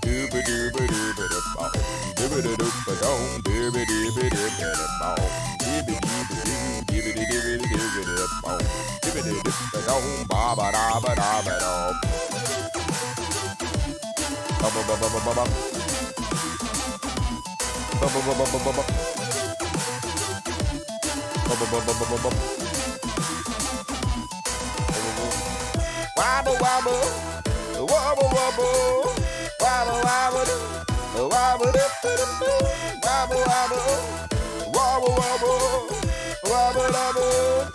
Dooba-dooba-dooba-da-ball. Dooba-da-dooba-doo. Dooba-dooba-dooba-da-ball. Dooba-dooba-dooba-da-ball. Dooba-dooba-doo. Ba-ba-da-ba-da-ba-da. Ba-ba-ba-ba-ba-ba. Ba-ba-ba-ba-ba-ba. Ba-ba-ba-ba-ba-ba. Wobble, wobble. Wobble, wobble. Wobble, wobble. Wobble, wobble. Wobble, wobble. Wobble, wobble. Wobble, wobble.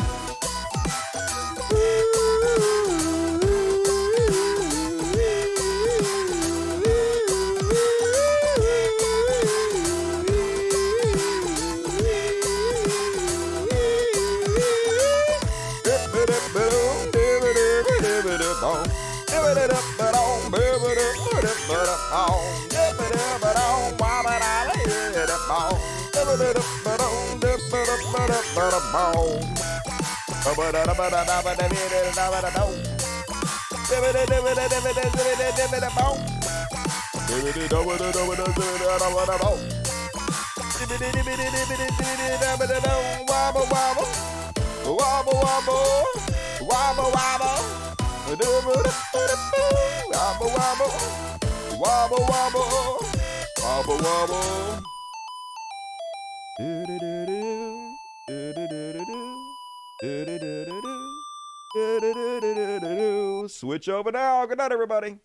Wobble, wobble, wobble, wobble, wobble, Wobble, wobble. Wobble, wobble. Wobble, wobble. Switch over now. Good night, everybody.